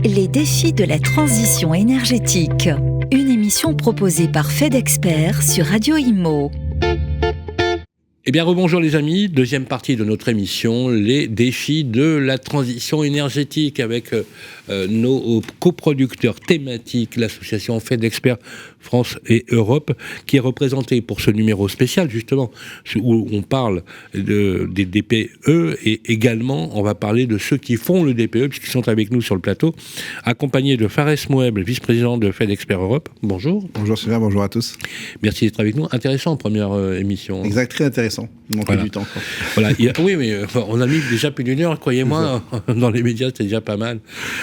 Les défis de la transition énergétique. Une émission proposée par FedExpert sur Radio Imo. Eh bien, rebonjour les amis, deuxième partie de notre émission, les défis de la transition énergétique avec nos coproducteurs thématiques, l'association FedExpert France et Europe, qui est représentée pour ce numéro spécial, justement, où on parle des DPE et également, on va parler de ceux qui font le DPE, puisqu'ils sont avec nous sur le plateau, accompagnés de Fares Moueb, vice-président de FedExpert Europe. Bonjour. Bonjour Sylvain, bonjour à tous. Merci d'être avec nous. Intéressant, première émission. Exact, très intéressant. Il manquait du temps. Voilà. Oui, mais on a mis déjà plus d'une heure, croyez-moi, dans les médias, c'est déjà pas mal.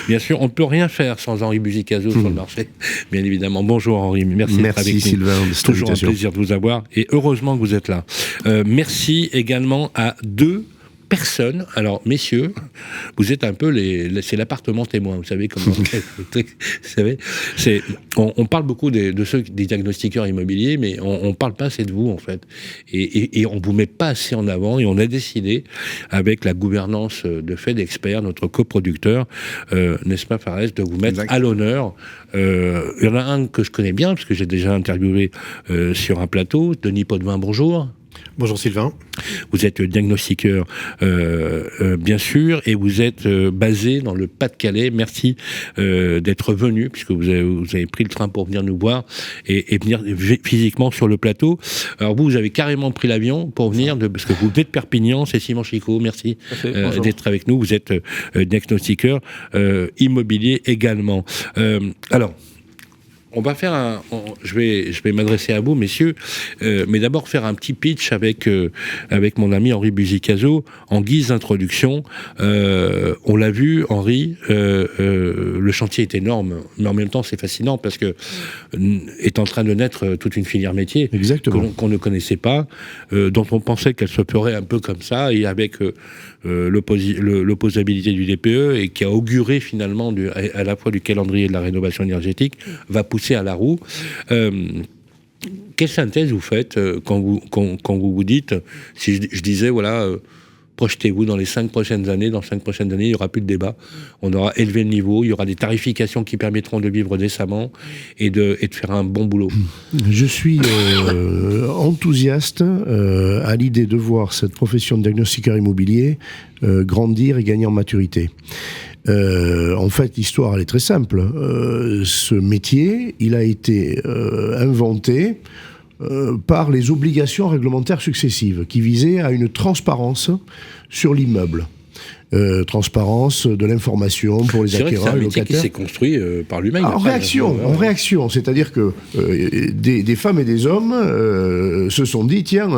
Bien sûr, on ne peut rien faire sans Henri Buzicazo sur le marché, bien évidemment. Bonjour Henri, merci d'être avec nous. Merci Sylvain. C'est toujours un plaisir de vous avoir et heureusement que vous êtes là. Merci également à deux personnes. Alors, messieurs, vous êtes un peu c'est l'appartement témoin, vous savez comment vous savez, on parle beaucoup des diagnostiqueurs immobiliers, mais on parle pas assez de vous, en fait. Et on vous met pas assez en avant, et on a décidé, avec la gouvernance de FedExpert, notre coproducteur, n'est-ce pas, Fares, de vous mettre à l'honneur. Il y en a un que je connais bien, parce que j'ai déjà interviewé sur un plateau, Denis Potvin, bonjour. Bonjour Sylvain. Vous êtes diagnostiqueur, bien sûr, et vous êtes basé dans le Pas-de-Calais. Merci d'être venu, puisque vous avez pris le train pour venir nous voir et venir physiquement sur le plateau. Alors vous avez carrément pris l'avion pour venir, parce que vous venez de Perpignan, c'est Simon Chicot, merci d'être avec nous. Vous êtes diagnostiqueur immobilier également. Alors, on va faire je vais m'adresser à vous, messieurs, mais d'abord faire un petit pitch avec mon ami Henri Buzicazo en guise d'introduction. On l'a vu, Henri, le chantier est énorme, mais en même temps c'est fascinant parce que est en train de naître toute une filière métier qu'on ne connaissait pas, dont on pensait qu'elle se ferait un peu comme ça, et avec l'opposabilité du DPE, et qui a auguré finalement à la fois du calendrier de la rénovation énergétique, va pousser à la roue. Quelle synthèse vous faites quand vous dites, si je disais, voilà, projetez-vous dans les 5 prochaines années, dans 5 prochaines années, il n'y aura plus de débat, on aura élevé le niveau, il y aura des tarifications qui permettront de vivre décemment et de faire un bon boulot. Je suis enthousiaste à l'idée de voir cette profession de diagnostiqueur immobilier grandir et gagner en maturité. En fait, l'histoire, elle est très simple. Ce métier, il a été inventé par les obligations réglementaires successives qui visaient à une transparence sur l'immeuble. Transparence de l'information pour les acquéreurs, les locataires. C'est un métier qui s'est construit par l'humain. En réaction, c'est-à-dire que des femmes et des hommes se sont dit, tiens,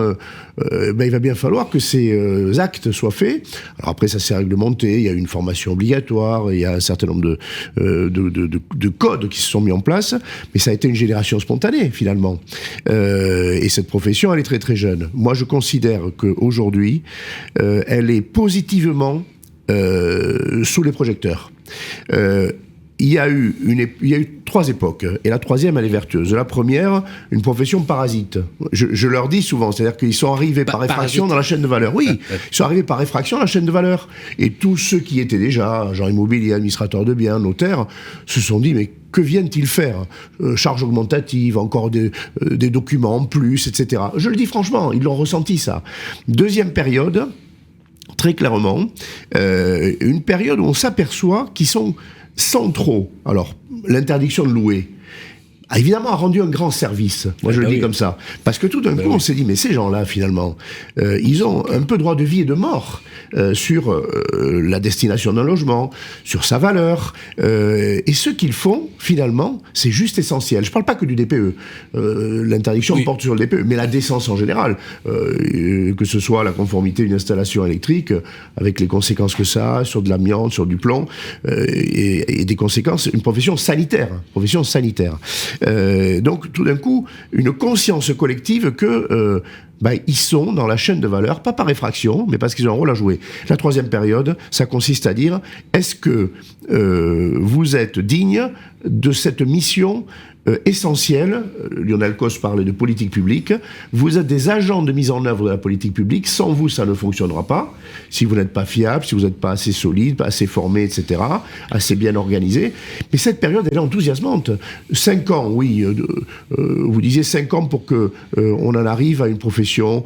il va bien falloir que ces actes soient faits. Alors après, ça s'est réglementé, il y a une formation obligatoire, il y a un certain nombre de codes qui se sont mis en place, mais ça a été une génération spontanée, finalement. Et cette profession, elle est très très jeune. Moi, je considère qu'aujourd'hui, elle est positivement sous les projecteurs. Il y a eu 3 époques, et la troisième, elle est vertueuse. La première, une profession parasite. Je leur dis souvent, c'est-à-dire qu'ils sont arrivés par effraction dans la chaîne de valeur. Oui, ils sont arrivés par effraction dans la chaîne de valeur. Et tous ceux qui étaient déjà agents immobiliers, administrateurs de biens, notaires, se sont dit, mais que viennent-ils faire ? Charges augmentatives, encore des documents en plus, etc. Je le dis franchement, ils l'ont ressenti, ça. Deuxième période, très clairement, une période où on s'aperçoit qu'ils sont centraux. Alors, l'interdiction de louer a évidemment rendu un grand service. Moi, je le dis comme ça. Parce que tout d'un coup, on s'est dit, mais ces gens-là, finalement, ils ont un peu droit de vie et de mort sur la destination d'un logement, sur sa valeur. Et ce qu'ils font, finalement, c'est juste essentiel. Je ne parle pas que du DPE. L'interdiction porte sur le DPE, mais la décence en général, que ce soit la conformité d'une installation électrique, avec les conséquences que ça a sur de l'amiante, sur du plomb, et des conséquences, une profession sanitaire. Donc, tout d'un coup, une conscience collective que ils sont dans la chaîne de valeur, pas par effraction, mais parce qu'ils ont un rôle à jouer. La troisième période, ça consiste à dire, est-ce que vous êtes digne de cette mission essentielle? Lionel Cos parlait de politique publique. Vous êtes des agents de mise en œuvre de la politique publique. Sans vous, ça ne fonctionnera pas. Si vous n'êtes pas fiable, si vous n'êtes pas assez solide, pas assez formé, etc., assez bien organisé. Mais cette période, elle est enthousiasmante. 5 ans, oui. Vous disiez 5 ans pour que on en arrive à une profession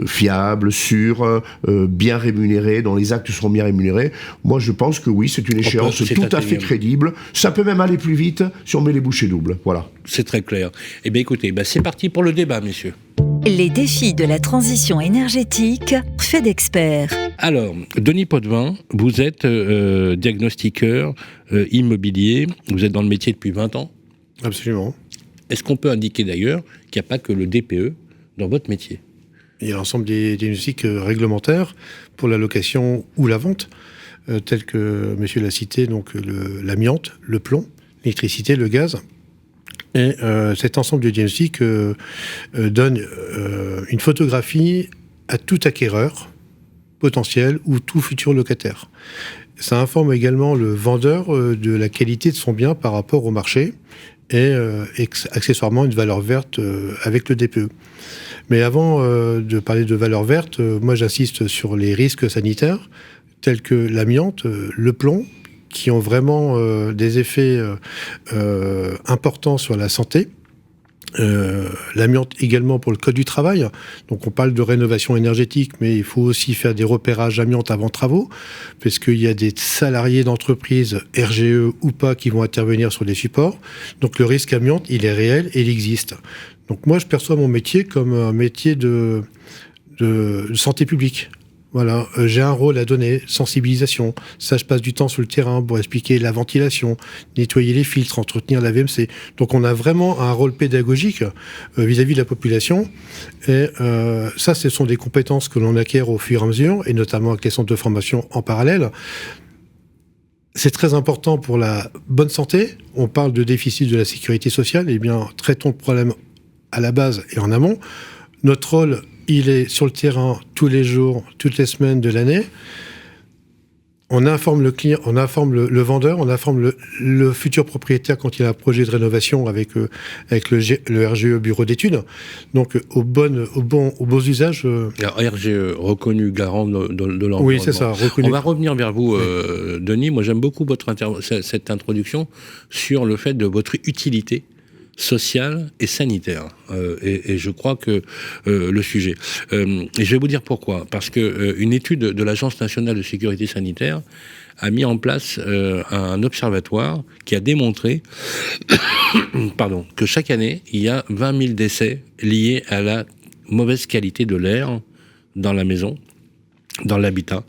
fiable, sûre, bien rémunérée, dont les actes seront bien rémunérés. Moi, je pense que oui, c'est une échéance tout à fait crédible. Ça peut même aller plus vite si on met les bouchées doubles. Voilà. C'est très clair. Eh bien, écoutez, c'est parti pour le débat, messieurs. Les défis de la transition énergétique, fait d'experts. Alors, Denis Potvin, vous êtes diagnostiqueur immobilier. Vous êtes dans le métier depuis 20 ans. Absolument. Est-ce qu'on peut indiquer d'ailleurs qu'il n'y a pas que le DPE dans votre métier? Il y a l'ensemble des diagnostics réglementaires pour la location ou la vente, tels que monsieur l'a cité, donc l'amiante, le plomb, l'électricité, le gaz. Et cet ensemble de diagnostics donne une photographie à tout acquéreur potentiel ou tout futur locataire. Ça informe également le vendeur de la qualité de son bien par rapport au marché et accessoirement une valeur verte avec le DPE. Mais avant de parler de valeur verte, moi j'insiste sur les risques sanitaires tels que l'amiante, le plomb, qui ont vraiment des effets importants sur la santé. L'amiante également pour le code du travail. Donc on parle de rénovation énergétique, mais il faut aussi faire des repérages amiante avant travaux, parce qu'il y a des salariés d'entreprise, RGE ou pas, qui vont intervenir sur des supports. Donc le risque amiante, il est réel et il existe. Donc moi je perçois mon métier comme un métier de santé publique. Voilà, j'ai un rôle à donner, sensibilisation. Ça, je passe du temps sur le terrain pour expliquer la ventilation, nettoyer les filtres, entretenir la VMC. Donc on a vraiment un rôle pédagogique vis-à-vis de la population. Et ça, ce sont des compétences que l'on acquiert au fur et à mesure, et notamment avec les centres de formation en parallèle. C'est très important pour la bonne santé. On parle de déficit de la sécurité sociale. Eh bien, traitons le problème à la base et en amont. Notre rôle, il est sur le terrain tous les jours, toutes les semaines de l'année. On informe le client, on informe le vendeur, on informe le futur propriétaire quand il a un projet de rénovation avec le RGE bureau d'études. Donc aux beaux usages. Alors, RGE reconnu garant de l'environnement. Oui, c'est ça. Reconnu. On va revenir vers vous, Denis. Moi, j'aime beaucoup cette introduction sur le fait de votre utilité sociale et sanitaire, et je crois que le sujet. Et je vais vous dire pourquoi. Parce que une étude de l'Agence nationale de sécurité sanitaire a mis en place un observatoire qui a démontré que chaque année, il y a 20 000 décès liés à la mauvaise qualité de l'air dans la maison, dans l'habitat,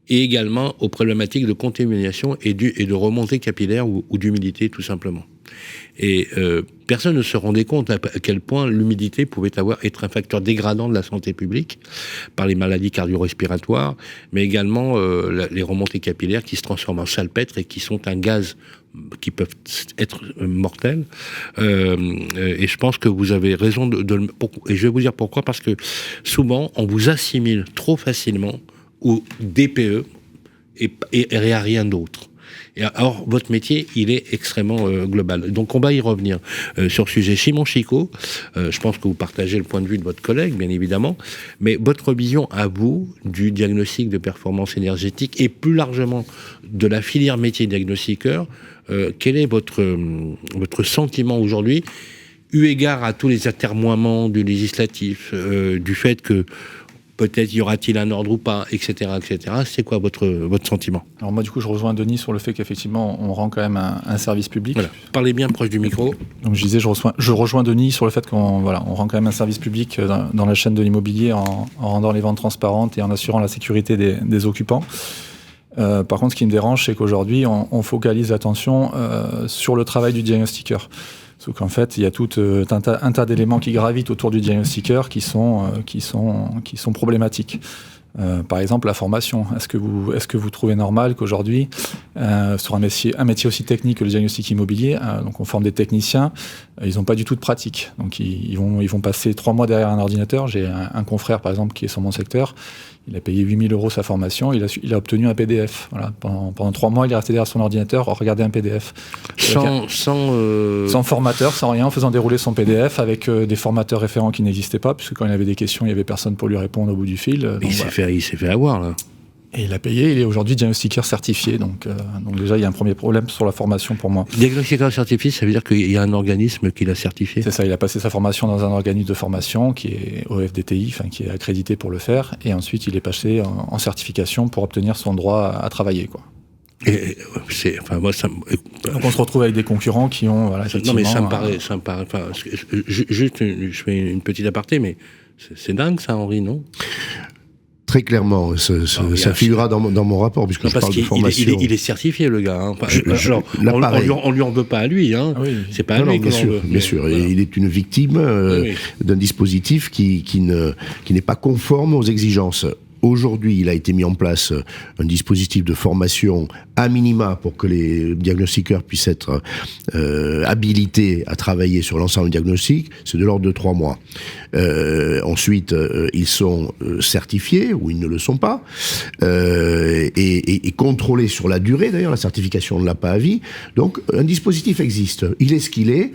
et également aux problématiques de contamination et de remontée capillaire ou d'humidité, tout simplement. Et personne ne se rendait compte à quel point l'humidité pouvait être un facteur dégradant de la santé publique par les maladies cardio-respiratoires, mais également les remontées capillaires qui se transforment en salpêtre et qui sont un gaz qui peuvent être mortels. Et je pense que vous avez raison et je vais vous dire pourquoi, parce que souvent on vous assimile trop facilement au DPE et à rien d'autre. Et alors, votre métier, il est extrêmement global. Donc, on va y revenir sur ce sujet. Simon Chicot, je pense que vous partagez le point de vue de votre collègue, bien évidemment, mais votre vision à vous du diagnostic de performance énergétique et plus largement de la filière métier diagnostiqueur, quel est votre sentiment aujourd'hui, eu égard à tous les atermoiements du législatif, du fait que peut-être y aura-t-il un ordre ou pas, etc., etc. C'est quoi votre sentiment? Alors moi, du coup, je rejoins Denis sur le fait qu'effectivement, on rend quand même un service public. Voilà. Parlez bien proche du micro. Donc je disais, je rejoins Denis sur le fait qu'on rend quand même un service public dans la chaîne de l'immobilier en rendant les ventes transparentes et en assurant la sécurité des occupants. Par contre, ce qui me dérange, c'est qu'aujourd'hui, on focalise l'attention sur le travail du diagnostiqueur. Sauf qu'en fait, il y a tout un tas d'éléments qui gravitent autour du diagnostiqueur qui sont problématiques. Par exemple, la formation. Est-ce que vous trouvez normal qu'aujourd'hui, sur un métier aussi technique que le diagnostic immobilier, donc on forme des techniciens, ils n'ont pas du tout de pratique. Donc ils vont passer 3 mois derrière un ordinateur. J'ai un confrère, par exemple, qui est sur mon secteur. Il a payé 8 000 € sa formation. Il a obtenu un PDF. Voilà. Pendant 3 mois, il est resté derrière son ordinateur, regarder un PDF. Sans formateur, sans rien, en faisant dérouler son PDF avec des formateurs référents qui n'existaient pas, puisque quand il avait des questions, il n'y avait personne pour lui répondre au bout du fil. Il s'est fait avoir, là. Et il a payé, il est aujourd'hui diagnostiqueur certifié. Donc déjà, il y a un premier problème sur la formation pour moi. Diagnostiqueur certifié, ça veut dire qu'il y a un organisme qui l'a certifié? C'est ça, il a passé sa formation dans un organisme de formation qui est OFDTI, qui est accrédité pour le faire. Et ensuite, il est passé en certification pour obtenir son droit à travailler, quoi. Et moi, donc on se retrouve avec des concurrents qui ont, voilà, effectivement... Non, mais ça me paraît, juste, je fais une petite aparté, mais c'est dingue ça, Henri, non? Très clairement, ça figurera dans mon rapport, puisque je parle de formation. Il est certifié, le gars. Hein. On lui en veut pas à lui. Hein. Oui. C'est pas à lui qu'on en veut. Bien sûr. Voilà. Et il est une victime d'un dispositif qui n'est pas conforme aux exigences. Aujourd'hui, il a été mis en place un dispositif de formation à minima pour que les diagnostiqueurs puissent être habilités à travailler sur l'ensemble du diagnostic. C'est de l'ordre de 3 mois. Ensuite, ils sont certifiés ou ils ne le sont pas et contrôlés sur la durée. D'ailleurs, la certification ne l'a pas à vie. Donc, un dispositif existe. Il est ce qu'il est.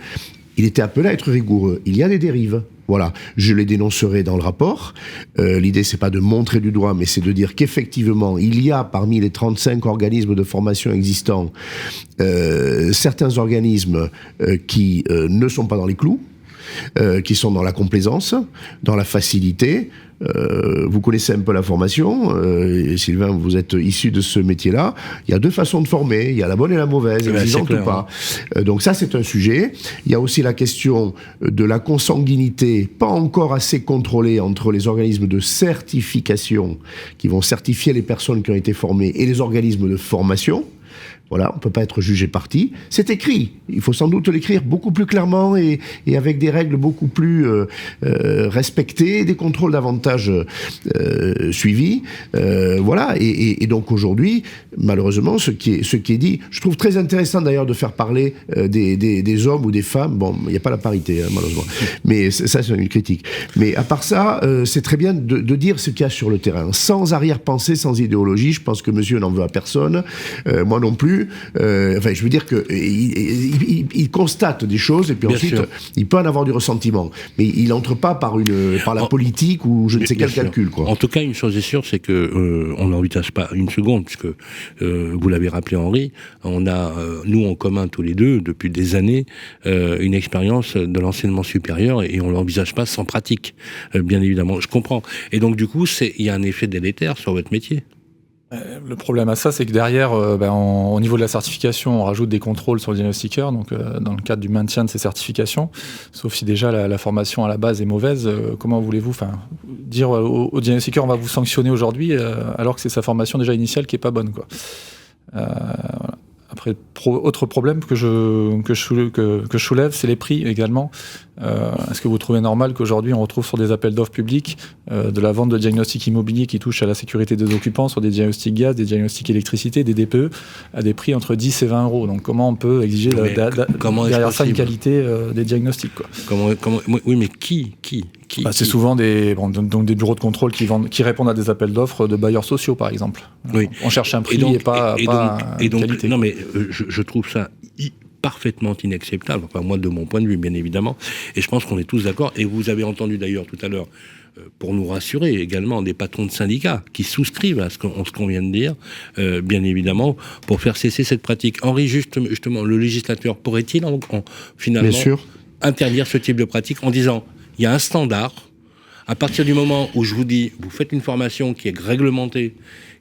Il était appelé à être rigoureux. Il y a des dérives. Voilà, je les dénoncerai dans le rapport. L'idée, c'est pas de montrer du doigt, mais c'est de dire qu'effectivement, il y a parmi les 35 organismes de formation existants certains organismes qui ne sont pas dans les clous, qui sont dans la complaisance, dans la facilité. Vous connaissez un peu la formation, Sylvain, vous êtes issu de ce métier-là. Il y a 2 façons de former, il y a la bonne et la mauvaise, exigeante ou pas. Donc ça, c'est un sujet. Il y a aussi la question de la consanguinité, pas encore assez contrôlée entre les organismes de certification qui vont certifier les personnes qui ont été formées et les organismes de formation. Voilà, on ne peut pas être jugé parti. C'est écrit. Il faut sans doute l'écrire beaucoup plus clairement et avec des règles beaucoup plus respectées, des contrôles davantage suivis. Voilà. Et donc aujourd'hui, malheureusement, ce qui est dit, je trouve très intéressant d'ailleurs de faire parler des hommes ou des femmes. Bon, il n'y a pas la parité, hein, malheureusement. Mais ça, c'est une critique. Mais à part ça, c'est très bien de dire ce qu'il y a sur le terrain. Sans arrière-pensée, sans idéologie. Je pense que monsieur n'en veut à personne. Moi non plus. Je veux dire qu'il constate des choses et puis bien ensuite sûr. Il peut en avoir du ressentiment, mais il n'entre pas par la politique ou je ne sais quel calcul, quoi. En tout cas, une chose est sûre, c'est que on n'envisage pas une seconde, puisque vous l'avez rappelé, Henri, on a nous en commun tous les deux depuis des années une expérience de l'enseignement supérieur et on l'envisage pas sans pratique, bien évidemment. Je comprends. Et donc du coup, il y a un effet délétère sur votre métier. Le problème à ça, c'est que derrière, au niveau de la certification, on rajoute des contrôles sur le diagnostiqueur, donc dans le cadre du maintien de ces certifications, sauf si déjà la formation à la base est mauvaise, comment voulez-vous dire au diagnostiqueur on va vous sanctionner aujourd'hui alors que c'est sa formation déjà initiale qui est pas bonne, quoi. Voilà. Après, autre problème que je soulève, c'est les prix également. Est-ce que vous trouvez normal qu'aujourd'hui on retrouve sur des appels d'offres publics de la vente de diagnostics immobiliers qui touchent à la sécurité des occupants, sur des diagnostics gaz, des diagnostics électricité, des DPE, à des prix entre 10 et 20 euros. Donc comment on peut exiger derrière ça une qualité des diagnostics, quoi. Oui, mais qui c'est souvent des bureaux de contrôle qui répondent à des appels d'offres de bailleurs sociaux, par exemple. Oui. On cherche un prix et pas qualité. Non, mais je trouve ça parfaitement inacceptable, enfin moi de mon point de vue bien évidemment, et je pense qu'on est tous d'accord, et vous avez entendu d'ailleurs tout à l'heure, pour nous rassurer également, des patrons de syndicats qui souscrivent à ce qu'on vient de dire, bien évidemment, pour faire cesser cette pratique. Henri, justement, le législateur pourrait-il finalement interdire ce type de pratique en disant, il y a un standard, à partir du moment où je vous dis, vous faites une formation qui est réglementée,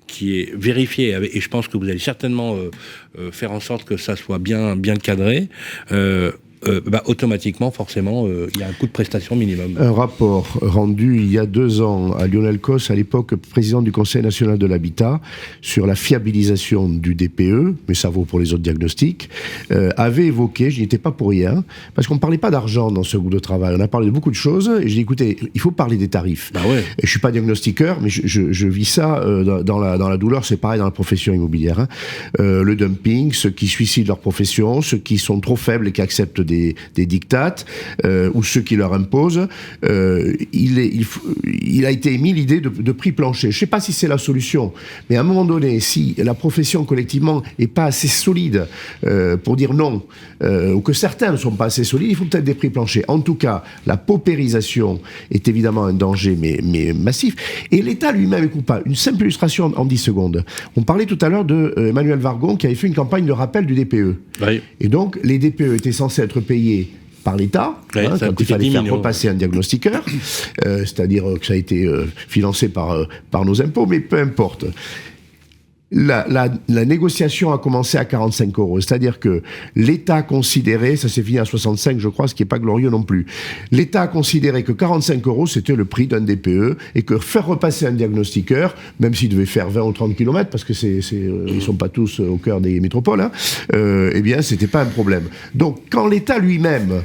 qui est vérifié, et je pense que vous allez certainement faire en sorte que ça soit bien cadré. automatiquement, forcément, il y a un coût de prestation minimum. Un rapport rendu il y a 2 ans à Lionel Cos, à l'époque président du Conseil national de l'habitat, sur la fiabilisation du DPE, mais ça vaut pour les autres diagnostics, avait évoqué, je n'y étais pas pour rien, parce qu'on ne parlait pas d'argent dans ce groupe de travail, on a parlé de beaucoup de choses, et j'ai dit, écoutez, il faut parler des tarifs. Bah ouais. Et je ne suis pas diagnostiqueur, mais je vis ça dans la douleur, c'est pareil dans la profession immobilière. Hein. Le dumping, ceux qui suicident leur profession, ceux qui sont trop faibles et qui acceptent des dictates, ou ceux qui leur imposent, il a été émis l'idée de prix plancher. Je ne sais pas si c'est la solution, mais à un moment donné, si la profession collectivement n'est pas assez solide pour dire non, ou que certains ne sont pas assez solides, il faut peut-être des prix planchers. En tout cas, la paupérisation est évidemment un danger, mais massif. Et l'État lui-même est coupable. Une simple illustration en 10 secondes. On parlait tout à l'heure de Emmanuel Vargon qui avait fait une campagne de rappel du DPE. Oui. Et donc, les DPE étaient censés être payés par l'État, ouais, quand il fallait faire repasser un diagnostiqueur, c'est-à-dire que ça a été financé par nos impôts, mais peu importe. La négociation a commencé à 45 €, c'est-à-dire que l'État considérait, ça s'est fini à 65 je crois, ce qui n'est pas glorieux non plus, l'État a considéré que 45 € c'était le prix d'un DPE et que faire repasser un diagnostiqueur, même s'il devait faire 20 ou 30 km, parce que ils ne sont pas tous au cœur des métropoles, hein, eh bien c'était pas un problème. Donc quand l'État lui-même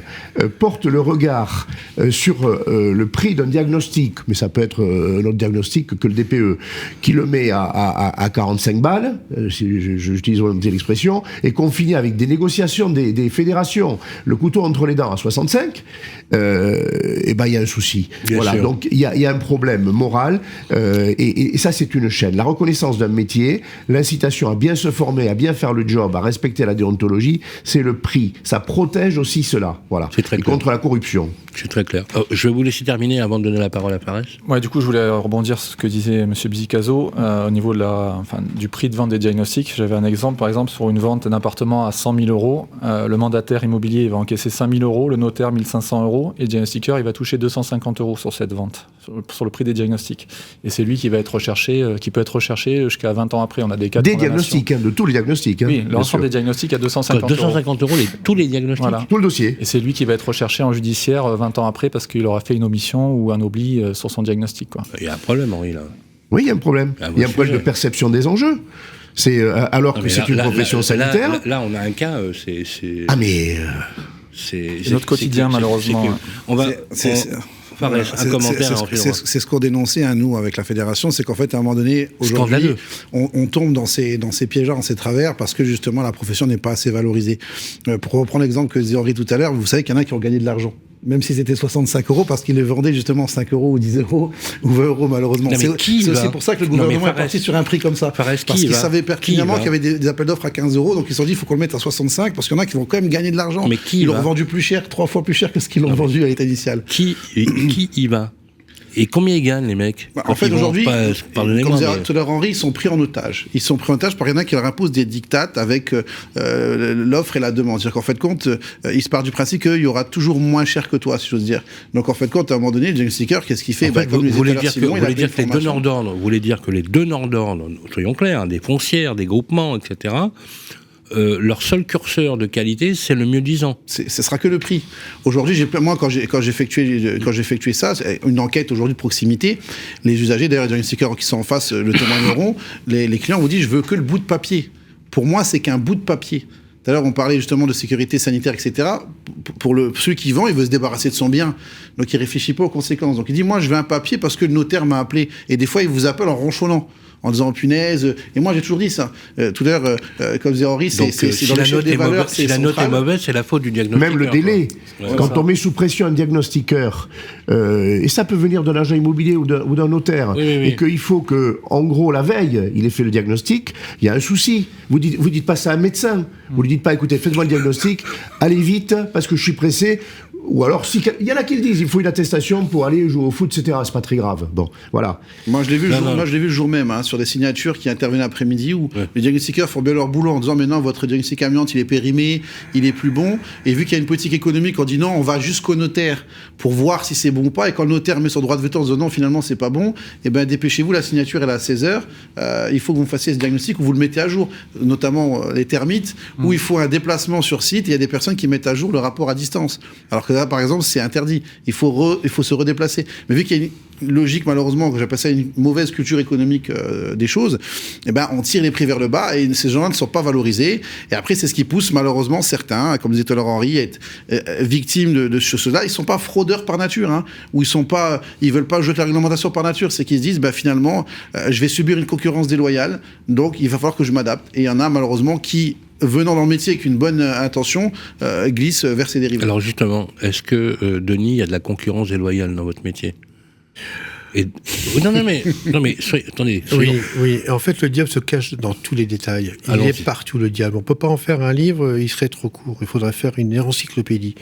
porte le regard sur le prix d'un diagnostic, mais ça peut être un autre diagnostic que le DPE, qui le met à 45 balles, si j'utilise l'expression, et qu'on finit avec des négociations des fédérations, le couteau entre les dents à 65, et ben il y a un souci. Bien voilà, sûr. donc il y a un problème moral, et ça c'est une chaîne. La reconnaissance d'un métier, l'incitation à bien se former, à bien faire le job, à respecter la déontologie, c'est le prix. Ça protège aussi cela, voilà. C'est très et clair. contre la corruption. C'est très clair. Je vais vous laisser terminer avant de donner la parole à Fares. Ouais, du coup, je voulais rebondir sur ce que disait M. Bzicazo au niveau du prix de vente des diagnostics. J'avais un exemple, par exemple, sur une vente d'un appartement à 100 000 €. Le mandataire immobilier il va encaisser 5 000 €, le notaire 1 500 €, et le diagnostiqueur il va toucher 250 € sur cette vente, sur le prix des diagnostics. Et c'est lui qui va être recherché, qui peut être recherché jusqu'à 20 ans après. On a des cas de Des condamnation. diagnostics, hein, de tous les diagnostics. Hein, Oui, bien l'ensemble sûr. des diagnostics à 250 €. 250 € tous les diagnostics. Voilà. Tout le dossier. Et c'est lui qui va être recherché en judiciaire 20 ans après parce qu'il aura fait une omission ou un oubli sur son diagnostic, quoi. Il y a un problème, Henri, là. Oui, il y a un problème. Ah, Il y a un problème de perception des enjeux. C'est alors Non, que mais c'est une profession sanitaire. Là, on a un cas, c'est... Ah mais C'est notre quotidien, malheureusement. On va... Fares, Voilà, un commentaire. Henri Leroy. c'est ce qu'on dénonçait à nous avec la fédération, c'est qu'en fait à un moment donné aujourd'hui Scandaleux. on tombe dans ces pièges-là, dans ces travers parce que justement la profession n'est pas assez valorisée. Pour reprendre l'exemple que disait Henri tout à l'heure, vous savez qu'il y en a qui ont gagné de l'argent. Même si c'était 65 € parce qu'ils le vendaient justement 5 € ou 10 € ou 20 € malheureusement. Non, mais qui c'est va aussi pour ça que le Non, mais gouvernement est Fares, parti sur un prix comme ça. Fares, Parce qui qu'ils va savaient pertinemment Qui qu'il y avait des appels d'offres à 15 € donc ils se sont dit il faut qu'on le mette à 65 parce qu'il y en a qui vont quand même gagner de l'argent. Mais qui ils l'ont va vendu plus cher, 3 fois plus cher que ce qu'ils l'ont vendu à l'état initial. Qui y va? Et combien ils gagnent, les mecs? En fait, aujourd'hui, comme pardonnez-moi, disait tout à l'heure Henri, ils sont pris en otage. Ils sont pris en otage par il y en a qui leur imposent des dictates avec l'offre et la demande. C'est-à-dire qu'en fait, compte, ils se partent du principe qu'il y aura toujours moins cher que toi, si j'ose dire. Donc, en fait, compte, à un moment donné, le diagnostiqueur, qu'est-ce qu'il fait? En fait, vous voulez dire que les donneurs d'ordre, d'ordre, soyons clairs, des foncières, des groupements, etc., leur seul curseur de qualité, c'est le mieux-disant. ce sera que le prix. Aujourd'hui, moi, quand j'ai effectué ça, c'est une enquête aujourd'hui de proximité, les usagers, d'ailleurs, les diagnostiqueurs qui sont en face le témoigneront, les clients vous disent, je veux que le bout de papier. Pour moi, c'est qu'un bout de papier. Tout à l'heure, on parlait justement de sécurité sanitaire, etc. Pour celui qui vend, il veut se débarrasser de son bien. Donc, il réfléchit pas aux conséquences. Donc, il dit, moi, je veux un papier parce que le notaire m'a appelé. Et des fois, il vous appelle en ronchonnant, en disant punaise. Et moi, j'ai toujours dit ça. Tout à l'heure, comme disait Henri, c'est dans le chef des valeurs. Si la note est mauvaise, c'est la faute du diagnostiqueur. même le délai. Ouais, Quand on met sous pression un diagnostiqueur, et ça peut venir d'un agent immobilier ou d'un notaire, Oui. et qu'il faut que, en gros, la veille, il ait fait le diagnostic, il y a un souci. Vous dites pas ça à un médecin. Vous lui dites pas, écoutez, faites-moi le diagnostic, allez vite, parce que je suis pressé. Ou alors, il y en a qui le disent, il faut une attestation pour aller jouer au foot, etc. C'est pas très grave. Bon, voilà. Moi, je l'ai vu, le jour même, sur des signatures qui intervenaient l'après-midi où les diagnostiqueurs font bien leur boulot en disant maintenant votre diagnostic amiante il est périmé, il est plus bon. Et vu qu'il y a une politique économique, on dit non, on va jusqu'au notaire pour voir si c'est bon ou pas. Et quand le notaire met son droit de veto en disant non, finalement c'est pas bon, et ben dépêchez-vous, la signature elle est à 16h. Il faut que vous fassiez ce diagnostic ou vous le mettez à jour, notamment les termites, où il faut un déplacement sur site. Et il y a des personnes qui mettent à jour le rapport à distance. Alors que là, par exemple, c'est interdit. Il faut se redéplacer. Mais vu qu'il y a une logique, malheureusement, que j'appelle ça une mauvaise culture économique des choses, eh ben, on tire les prix vers le bas et ces gens-là ne sont pas valorisés. Et après, c'est ce qui pousse, malheureusement, certains, comme disait tout à l'heure Henri, à être victimes de cela. Ils ne sont pas fraudeurs par nature, hein, ou ils veulent pas jeter la réglementation par nature. C'est qu'ils se disent, bah, finalement, je vais subir une concurrence déloyale, donc il va falloir que je m'adapte. Et il y en a, malheureusement, qui, venant dans le métier avec une bonne intention, glissent vers ces dérives. Alors justement, est-ce que, Denis, il y a de la concurrence déloyale dans votre métier ? Attendez. Oui. En fait, le diable se cache dans tous les détails. Il est partout, le diable. On peut pas en faire un livre, il serait trop court. Il faudrait faire une encyclopédie.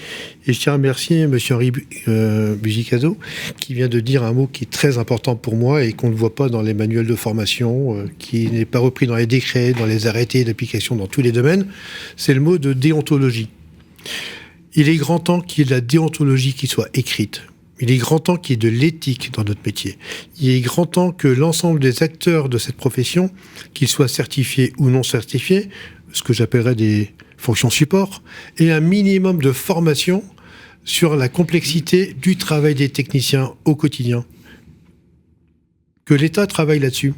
Et je tiens à remercier M. Henri Buzicazo, qui vient de dire un mot qui est très important pour moi et qu'on ne voit pas dans les manuels de formation, qui n'est pas repris dans les décrets, dans les arrêtés d'application, dans tous les domaines. C'est le mot de déontologie. Il est grand temps qu'il y ait de la déontologie qui soit écrite. Il est grand temps qu'il y ait de l'éthique dans notre métier. Il est grand temps que l'ensemble des acteurs de cette profession, qu'ils soient certifiés ou non certifiés, ce que j'appellerais des fonctions support, aient un minimum de formation sur la complexité du travail des techniciens au quotidien. Que l'État travaille là-dessus,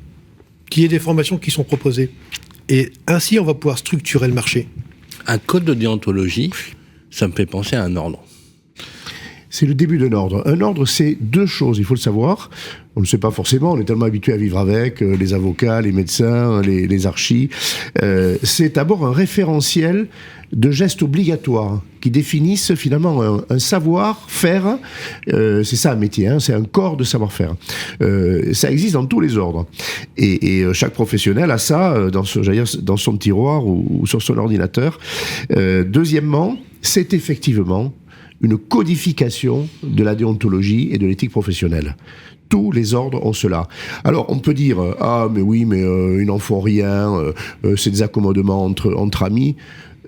qu'il y ait des formations qui sont proposées. Et ainsi, on va pouvoir structurer le marché. Un code de déontologie, ça me fait penser à un ordre. C'est le début d'un ordre. Un ordre, c'est deux choses, il faut le savoir. On ne le sait pas forcément, on est tellement habitué à vivre avec, les avocats, les médecins, les archis. C'est d'abord un référentiel de gestes obligatoires qui définissent finalement un savoir-faire. C'est ça un métier, hein, c'est un corps de savoir-faire. Ça existe dans tous les ordres. Et chaque professionnel a ça dans son tiroir ou sur son ordinateur. Deuxièmement, c'est effectivement une codification de la déontologie et de l'éthique professionnelle. Tous les ordres ont cela. Alors, on peut dire « Ah, mais oui, mais ils n'en font rien, c'est des accommodements entre amis ».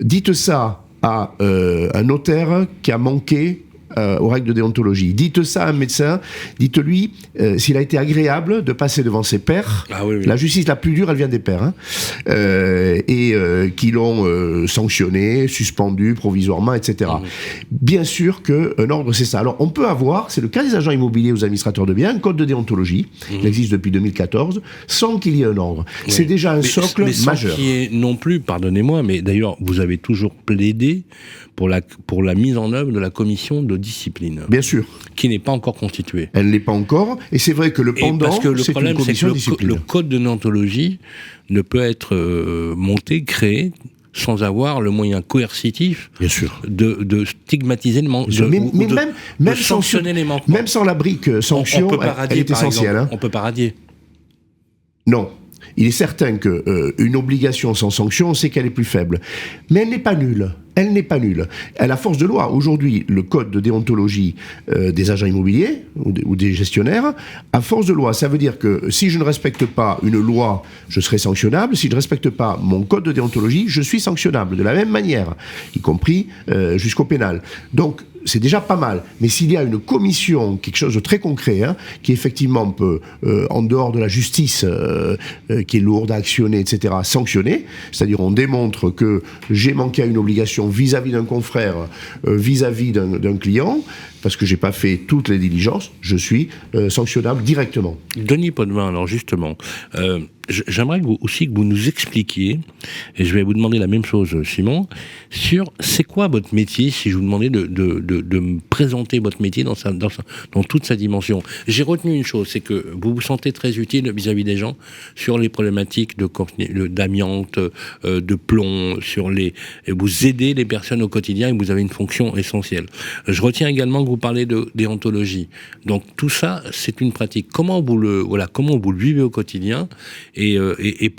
Dites ça à un notaire qui a manqué aux règles de déontologie. Dites ça à un médecin, dites-lui s'il a été agréable de passer devant ses pairs. Ah, oui. La justice la plus dure, elle vient des pairs, hein, et qui l'ont sanctionné, suspendu provisoirement, etc. Bien sûr qu'un ordre, c'est ça. Alors, on peut avoir, c'est le cas des agents immobiliers aux administrateurs de biens, un code de déontologie, il existe depuis 2014, sans qu'il y ait un ordre. C'est déjà un socle majeur. Sans qu'il y ait non plus, pardonnez-moi, mais d'ailleurs, vous avez toujours plaidé pour la mise en œuvre de la commission de discipline. Bien sûr. Qui n'est pas encore constituée. Elle ne l'est pas encore, et c'est vrai que le pendant, parce que le c'est problème, une commission de discipline. Le code de déontologie ne peut être monté, créé, sans avoir le moyen coercitif bien sûr. De stigmatiser le manquement, même sanctionner les manquements. Même sans la brique sanction, elle est essentielle. Hein. On peut pas radier. Non. Il est certain qu'une obligation sans sanction, on sait qu'elle est plus faible. Mais elle n'est pas nulle. Elle n'est pas nulle. À la force de loi, aujourd'hui, le code de déontologie des agents immobiliers ou des gestionnaires, à force de loi, ça veut dire que si je ne respecte pas une loi, je serai sanctionnable. Si je ne respecte pas mon code de déontologie, je suis sanctionnable de la même manière, y compris jusqu'au pénal. Donc, c'est déjà pas mal. Mais s'il y a une commission, quelque chose de très concret, hein, qui effectivement peut, en dehors de la justice, qui est lourde à actionner, etc., sanctionner, c'est-à-dire on démontre que j'ai manqué à une obligation vis-à-vis d'un confrère, vis-à-vis d'un client, parce que j'ai pas fait toutes les diligences, je suis sanctionnable directement. Denis Potvin, alors justement, j'aimerais aussi que vous nous expliquiez, et je vais vous demander la même chose, Simon, sur c'est quoi votre métier, si je vous demandais de me présenter votre métier dans toute sa dimension. J'ai retenu une chose, c'est que vous vous sentez très utile vis-à-vis des gens sur les problématiques d'amiante, de plomb, vous aidez les personnes au quotidien et vous avez une fonction essentielle. Je retiens également que vous parlez de déontologie. Donc tout ça, c'est une pratique. Comment vous le vivez au quotidien et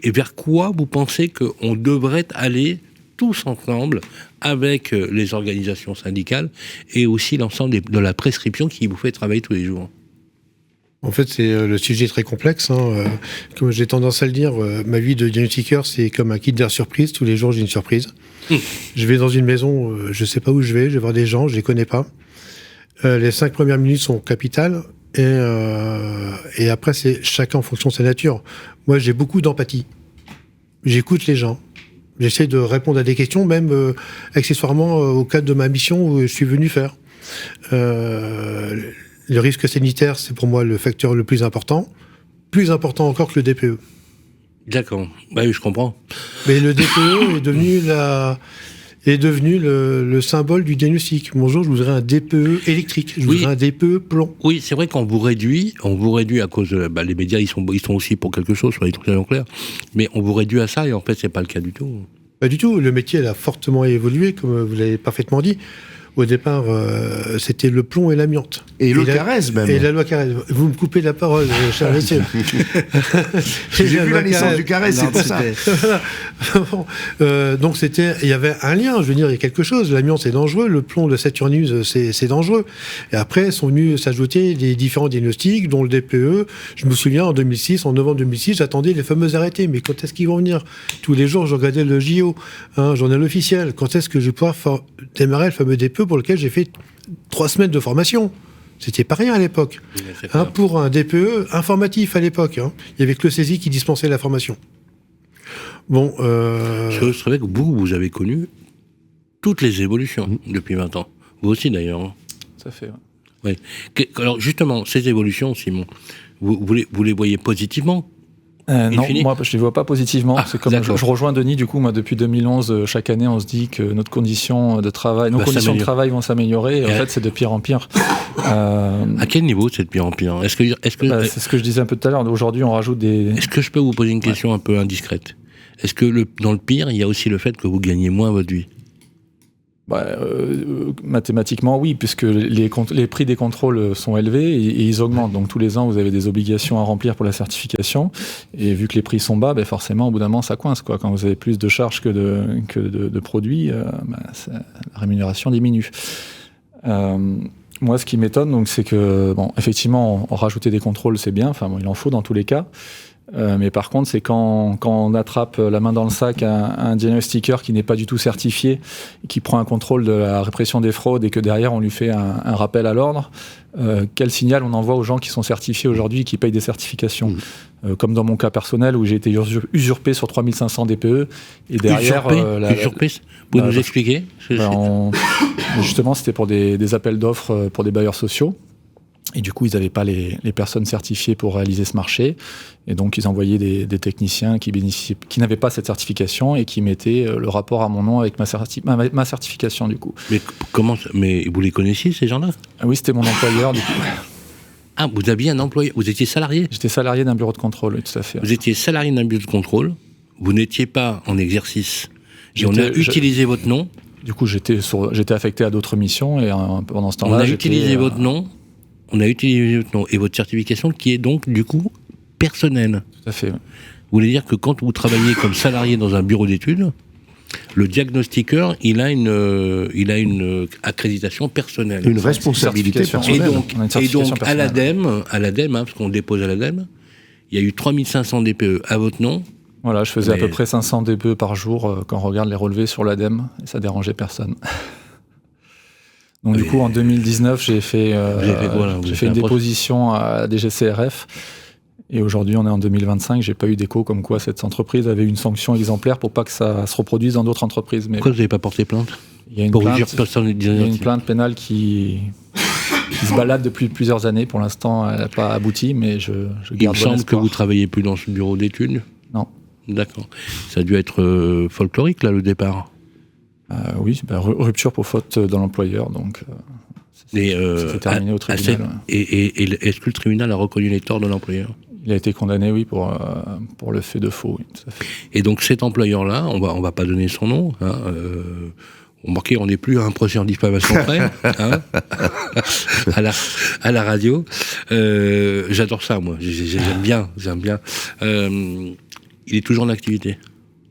vers quoi vous pensez qu'on devrait aller tous ensemble avec les organisations syndicales et aussi l'ensemble de la prescription qui vous fait travailler tous les jours? En fait, le sujet est très complexe. Comme j'ai tendance à le dire, ma vie de diagnostiqueur, c'est comme un Kinder Surprise. Tous les jours, j'ai une surprise. Je vais dans une maison, je ne sais pas où je vais voir des gens, je ne les connais pas. Les 5 premières minutes sont capitales. Et après, c'est chacun en fonction de sa nature. Moi, j'ai beaucoup d'empathie. J'écoute les gens. J'essaie de répondre à des questions, même accessoirement au cadre de ma mission où je suis venu faire. Le risque sanitaire, c'est pour moi le facteur le plus important encore que le DPE. D'accord, bah oui, je comprends. Mais le DPE est devenu le symbole du diagnostic. Bonjour, je voudrais un DPE électrique, je voudrais un DPE plomb. Oui, c'est vrai qu'on vous réduit à cause de... les médias, ils sont aussi pour quelque chose, soyez très clair. Mais on vous réduit à ça, et en fait, c'est pas le cas du tout. Pas du tout. Le métier, elle a fortement évolué, comme vous l'avez parfaitement dit. Au départ, c'était le plomb et l'amiante. Et le Carrez, même. Et la loi Carrez. Vous me coupez la parole, cher monsieur. J'ai vu la naissance du Carrez, c'est pour ça. Donc il y avait un lien, je veux dire, il y a quelque chose. L'amiante, c'est dangereux. Le plomb de Saturnus, c'est dangereux. Et après, sont venus s'ajouter les différents diagnostics, dont le DPE. Je me souviens, en novembre 2006, j'attendais les fameux arrêtés. Mais quand est-ce qu'ils vont venir? Tous les jours, je regardais le JO, journal officiel. Quand est-ce que je vais pouvoir démarrer le fameux DPE pour lequel j'ai fait 3 semaines de formation? C'était pas rien à l'époque. Pour un DPE informatif à l'époque. Il y avait que le CESI qui dispensait la formation. Bon. Je savais que vous avez connu toutes les évolutions depuis 20 ans. Vous aussi d'ailleurs. Ça fait. Ouais. Alors justement, ces évolutions, Simon, vous les voyez positivement? Non, moi je les vois pas positivement. C'est comme je rejoins Denis, du coup, moi depuis 2011, chaque année on se dit que nos conditions de travail vont s'améliorer, et en fait c'est de pire en pire. À quel niveau c'est de pire en pire? C'est ce que je disais un peu tout à l'heure, aujourd'hui on rajoute des... Est-ce que je peux vous poser une question un peu indiscrète? Est-ce que dans le pire, il y a aussi le fait que vous gagnez moins votre vie? Mathématiquement, oui, puisque les prix des contrôles sont élevés et ils augmentent. Donc tous les ans, vous avez des obligations à remplir pour la certification. Et vu que les prix sont bas, forcément, au bout d'un moment, ça coince, quoi. Quand vous avez plus de charges que de produits, la rémunération diminue. Moi, ce qui m'étonne, donc, c'est que, effectivement, rajouter des contrôles, c'est bien. Enfin, il en faut dans tous les cas. Mais par contre, c'est quand on attrape la main dans le sac un diagnostiqueur qui n'est pas du tout certifié, qui prend un contrôle de la répression des fraudes et que derrière on lui fait un rappel à l'ordre, quel signal on envoie aux gens qui sont certifiés aujourd'hui et qui payent des certifications. Comme dans mon cas personnel où j'ai été usurpé sur 3500 DPE et derrière... Usurpé vous pouvez nous expliquer? Justement, c'était pour des appels d'offres pour des bailleurs sociaux. Et du coup, ils n'avaient pas les personnes certifiées pour réaliser ce marché. Et donc, ils envoyaient des techniciens qui n'avaient pas cette certification et qui mettaient le rapport à mon nom avec ma certification, du coup. Mais vous les connaissiez, ces gens-là? Oui, c'était mon employeur, du coup. Ah, vous aviez un employé? Vous étiez salarié? J'étais salarié d'un bureau de contrôle, oui, tout à fait. Vous étiez salarié d'un bureau de contrôle, vous n'étiez pas en exercice, et on a utilisé votre nom. Du coup, j'étais affecté à d'autres missions, et pendant ce temps-là, on a utilisé votre nom et votre certification qui est donc, du coup, personnelle. Tout à fait. Vous voulez dire que quand vous travaillez comme salarié dans un bureau d'études, le diagnostiqueur, il a une accréditation personnelle. Une responsabilité personnelle. Et donc à l'ADEME, parce qu'on dépose à l'ADEME, il y a eu 3500 DPE à votre nom. Voilà, je faisais à peu près 500 DPE par jour quand on regarde les relevés sur l'ADEME, et ça dérangeait personne. Donc du coup, en 2019, j'ai fait une déposition à la DGCRF. Et aujourd'hui, on est en 2025, j'ai pas eu d'écho comme quoi cette entreprise avait une sanction exemplaire pour pas que ça se reproduise dans d'autres entreprises. Mais pourquoi vous n'avez pas porté plainte? Il y a une plainte pénale qui se balade depuis plusieurs années. Pour l'instant, elle n'a pas abouti, mais je garde. Il me semble que vous travaillez plus dans ce bureau d'études? Non. D'accord. Ça a dû être folklorique, là, le départ? Oui, rupture pour faute dans l'employeur, donc c'est terminé au tribunal. Et est-ce que le tribunal a reconnu les torts de l'employeur? Il a été condamné, oui, pour le fait de faux, oui, tout à fait. Et donc cet employeur-là, on va pas donner son nom, remarquez, on n'est plus à un procès en diffamation près, à la radio. J'adore ça, moi, j'aime bien. Il est toujours en activité?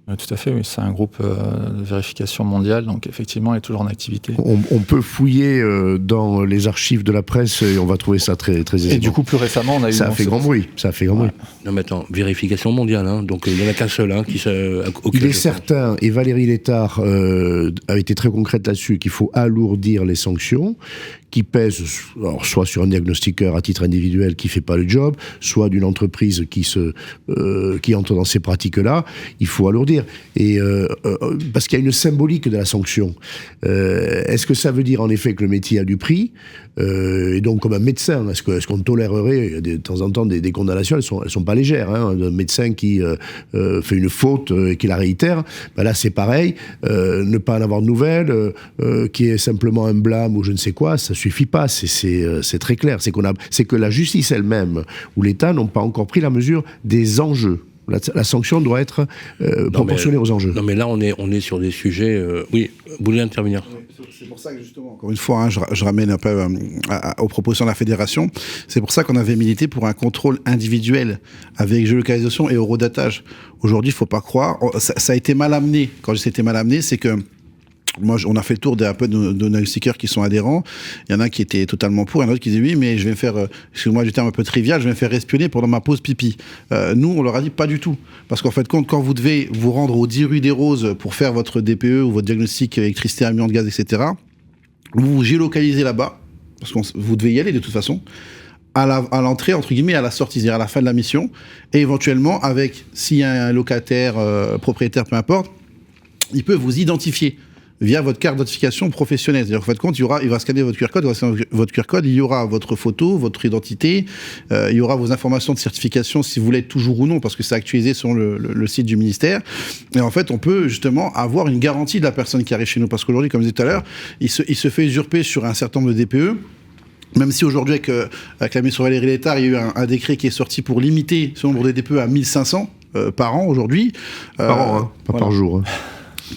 Tout à fait, oui. C'est un groupe de vérification mondiale, donc effectivement, il est toujours en activité. On peut fouiller dans les archives de la presse et on va trouver ça très, très aisément. Et du coup, plus récemment, on a eu... Ça a fait grand bruit. Non, mais attends, vérification mondiale, hein, donc il n'y en a qu'un seul Il est certain, et Valérie Létard a été très concrète là-dessus, qu'il faut alourdir les sanctions qui pèsent soit sur un diagnostiqueur à titre individuel qui ne fait pas le job, soit d'une entreprise qui entre dans ces pratiques-là. Il faut alourdir. Et, parce qu'il y a une symbolique de la sanction. Est-ce que ça veut dire en effet que le métier a du prix ? Et donc, comme un médecin, est-ce qu'on tolérerait de temps en temps des condamnations ? Elles sont pas légères. Hein, un médecin qui fait une faute et qui la réitère, ben là c'est pareil. Ne pas en avoir de nouvelles, qui est simplement un blâme ou je ne sais quoi, ça suffit pas. C'est très clair. C'est que la justice elle-même ou l'État n'ont pas encore pris la mesure des enjeux. La sanction doit être proportionnée aux enjeux. Non, mais là, on est sur des sujets... Oui, vous voulez intervenir ? C'est pour ça que, justement, encore une fois, hein, je ramène un peu aux propositions de la Fédération. C'est pour ça qu'on avait milité pour un contrôle individuel avec géolocalisation et eurodatage. Aujourd'hui, il ne faut pas croire... Ça a été mal amené. Quand c'était mal amené, c'est que... Moi, on a fait le tour d'un peu de diagnostiqueurs qui sont adhérents. Il y en a qui étaient totalement pour, il y en a d'autres qui disaient oui, mais je vais me faire, excusez-moi du terme un peu trivial, je vais me faire espionner pendant ma pause pipi. Nous, on leur a dit pas du tout. Parce qu'en fait, quand vous devez vous rendre au 10 rue des Roses pour faire votre DPE ou votre diagnostic électricité, amiante, gaz, etc., vous vous géolocalisez là-bas, parce que vous devez y aller de toute façon, à l'entrée, entre guillemets, à la sortie, c'est-à-dire à la fin de la mission, et éventuellement, s'il y a un locataire, propriétaire, peu importe, il peut vous identifier via votre carte d'identification professionnelle. C'est-à-dire qu'en fait, compte, il va scanner votre QR code, il y aura votre photo, votre identité, il y aura vos informations de certification si vous l'êtes toujours ou non, parce que c'est actualisé sur le site du ministère. Et en fait, on peut justement avoir une garantie de la personne qui arrive chez nous. Parce qu'aujourd'hui, comme je disais tout à l'heure, il se fait usurper sur un certain nombre de DPE. Même si aujourd'hui, avec la ministre Valérie Létard, il y a eu un décret qui est sorti pour limiter ce nombre de DPE à 1500 par an aujourd'hui. Par an, hein, pas par jour. Hein.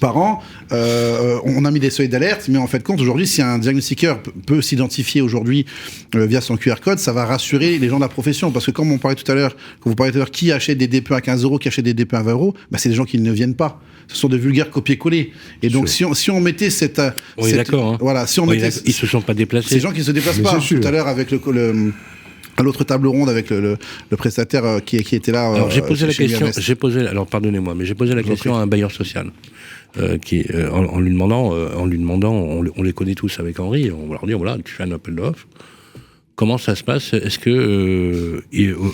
Par an, on a mis des seuils d'alerte, mais en fait compte aujourd'hui, si un diagnostiqueur peut s'identifier aujourd'hui via son QR code, ça va rassurer les gens de la profession, parce que comme on parlait tout à l'heure, quand vous parliez tout à l'heure, qui achète des DPE à 15 €, qui achète des DPE à 20 €, bah c'est des gens qui ne viennent pas. Ce sont de vulgaires copier-coller. Et donc si on mettait cette, on est d'accord. Hein. Voilà, si on mettait, ils se sont pas déplacés. Ces gens qui ne se déplacent pas. Tout à l'heure avec à l'autre table ronde avec le prestataire qui était là. Alors j'ai posé la question. Alors pardonnez-moi, mais j'ai posé la question à un bailleur social. En lui demandant, on les connaît tous avec Henri, on va leur dire voilà, tu fais un appel d'offres. Comment ça se passe ? Est-ce que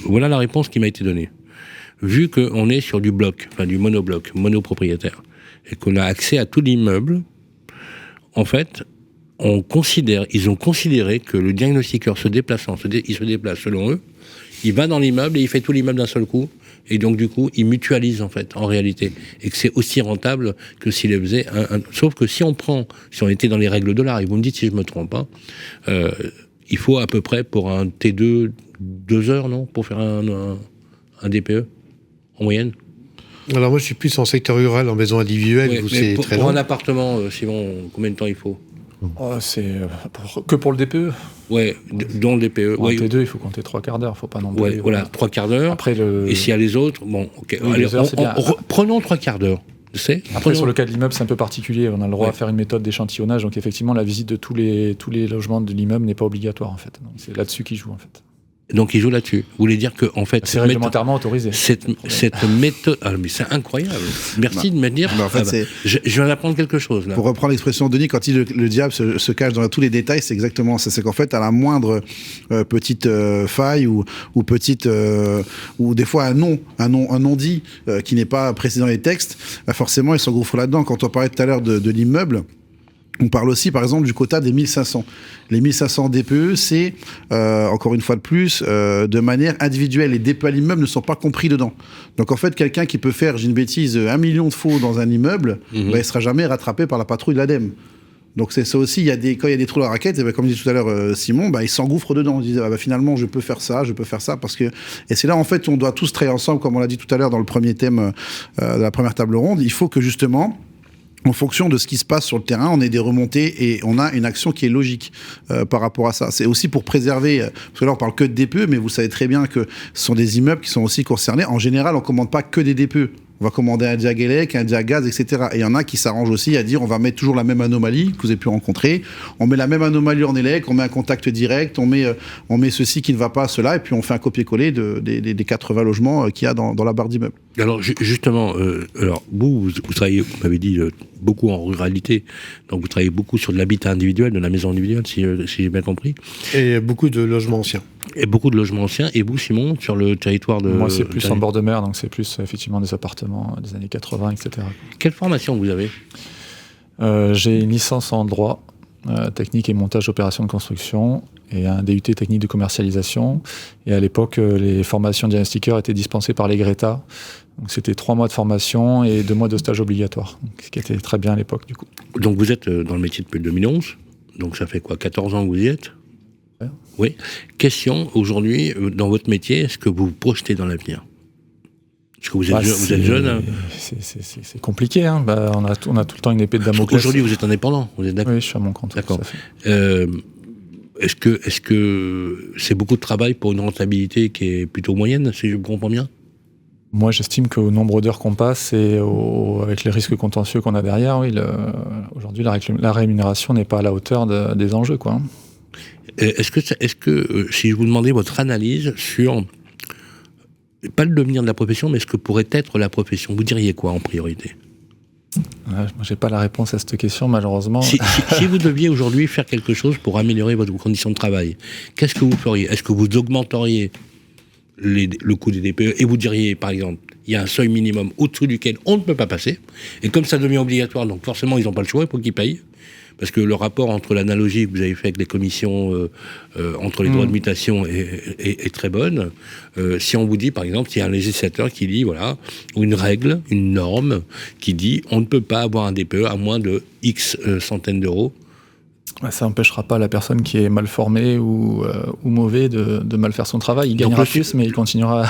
voilà la réponse qui m'a été donnée. Vu qu'on est sur du bloc, enfin du monobloc, monopropriétaire, et qu'on a accès à tout l'immeuble, en fait, ils ont considéré que le diagnostiqueur se déplaçant, il se déplace selon eux, il va dans l'immeuble et il fait tout l'immeuble d'un seul coup. Et donc, du coup, il mutualise, en fait, en réalité. Et que c'est aussi rentable que s'il le faisait Sauf que si on était dans les règles de l'art, et vous me dites si je me trompe pas, il faut à peu près pour un T2, 2 heures, non ? Pour faire un DPE, en moyenne ? Alors moi, je suis plus en secteur rural, en maison individuelle, où c'est très long. Pour un appartement, Simon, combien de temps il faut ? C'est que pour le DPE. Ouais, dans le DPE. Pour un T2, il faut compter 3 quarts d'heure, faut pas non plus. Ouais, voilà, 3 quarts d'heure. Après et s'il y a les autres, bon, ok. Oui, allez, bien. Prenons 3 quarts d'heure. Après, sur le cas de l'immeuble, c'est un peu particulier. On a le droit à faire une méthode d'échantillonnage. Donc, effectivement, la visite de tous les logements de l'immeuble n'est pas obligatoire, en fait. Donc, c'est là-dessus qu'il joue, en fait. Donc, il joue là-dessus. Vous voulez dire que, en fait, c'est réglementairement autorisé. Cette méthode, mais c'est incroyable. Merci de me dire. En fait, je viens d'apprendre quelque chose là. Pour reprendre l'expression de Denis, quand le diable se cache dans tous les détails, c'est exactement ça. C'est qu'en fait, à la moindre petite faille ou petite ou des fois un non dit qui n'est pas précisé dans les textes, forcément, ils s'engouffrent là-dedans. Quand on parlait tout à l'heure de l'immeuble. On parle aussi, par exemple, du quota des 1500. Les 1500 DPE, c'est, encore une fois de plus, de manière individuelle. Les DPE à l'immeuble ne sont pas compris dedans. Donc, en fait, quelqu'un qui peut faire, j'ai une bêtise, 1 million de faux dans un immeuble, il ne sera jamais rattrapé par la patrouille de l'ADEME. Donc, c'est ça aussi, quand il y a des trous dans la raquette, et comme disait tout à l'heure Simon, ils s'engouffrent dedans. Ils disent, finalement, je peux faire ça, parce que... Et c'est là, en fait, on doit tous travailler ensemble, comme on l'a dit tout à l'heure dans le premier thème de la première table ronde. Il faut que, justement... En fonction de ce qui se passe sur le terrain, on ait des remontées et on a une action qui est logique par rapport à ça. C'est aussi pour préserver, parce que là on parle que de DPE, mais vous savez très bien que ce sont des immeubles qui sont aussi concernés. En général, on ne commande pas que des DPE. on va commander un diag-élec, un diag-gaz, etc. Et il y en a qui s'arrangent aussi à dire on va mettre toujours la même anomalie que vous avez pu rencontrer, on met la même anomalie en élec, on met un contact direct, on met ceci qui ne va pas à cela, et puis on fait un copier-coller des 80 logements qu'il y a dans la barre d'immeuble. Alors justement, vous travaillez, vous m'avez dit, beaucoup en ruralité, donc vous travaillez beaucoup sur de l'habitat individuel, de la maison individuelle, si j'ai bien compris. Et beaucoup de logements anciens. Et beaucoup de logements anciens. Et vous, Simon, sur le territoire de... Moi, c'est plus en bord de mer, donc c'est plus effectivement des appartements des années 80, etc. Quelle formation vous avez ? J'ai une licence en droit, technique et montage d'opérations de construction, et un DUT technique de commercialisation. Et à l'époque, les formations diagnostiqueurs étaient dispensées par les Greta. Donc c'était 3 mois de formation et 2 mois de stage obligatoire, ce qui était très bien à l'époque, du coup. Donc vous êtes dans le métier depuis 2011, donc ça fait quoi, 14 ans que vous y êtes ? Ouais. Oui. Question, aujourd'hui, dans votre métier, est-ce que vous vous projetez dans l'avenir ? Est-ce que vous êtes jeune hein ? C'est compliqué, hein. On a tout le temps une épée de Damoclès. Aujourd'hui, vous êtes indépendant, vous êtes d'accord ? Oui, je suis à mon compte. D'accord. Est-ce que c'est beaucoup de travail pour une rentabilité qui est plutôt moyenne, si je comprends bien ? Moi, j'estime qu'au nombre d'heures qu'on passe et avec les risques contentieux qu'on a derrière, oui, aujourd'hui, la rémunération n'est pas à la hauteur des enjeux, quoi. Est-ce que si je vous demandais votre analyse sur, pas le devenir de la profession, mais ce que pourrait être la profession, vous diriez quoi en priorité ? Moi, j'ai pas la réponse à cette question, malheureusement. Si vous deviez aujourd'hui faire quelque chose pour améliorer votre condition de travail, qu'est-ce que vous feriez ? Est-ce que vous augmenteriez le coût des DPE et vous diriez, par exemple, il y a un seuil minimum au-dessous duquel on ne peut pas passer, et comme ça devient obligatoire, donc forcément ils n'ont pas le choix, il faut qu'ils payent, parce que le rapport entre l'analogie que vous avez fait avec les commissions entre les droits de mutation est très bonne. Si on vous dit, par exemple, s'il y a un législateur qui dit, voilà, ou une règle, une norme, qui dit on ne peut pas avoir un DPE à moins de X centaines d'euros, ça n'empêchera pas la personne qui est mal formée ou mauvais de mal faire son travail. Il gagnera plus, mais il continuera.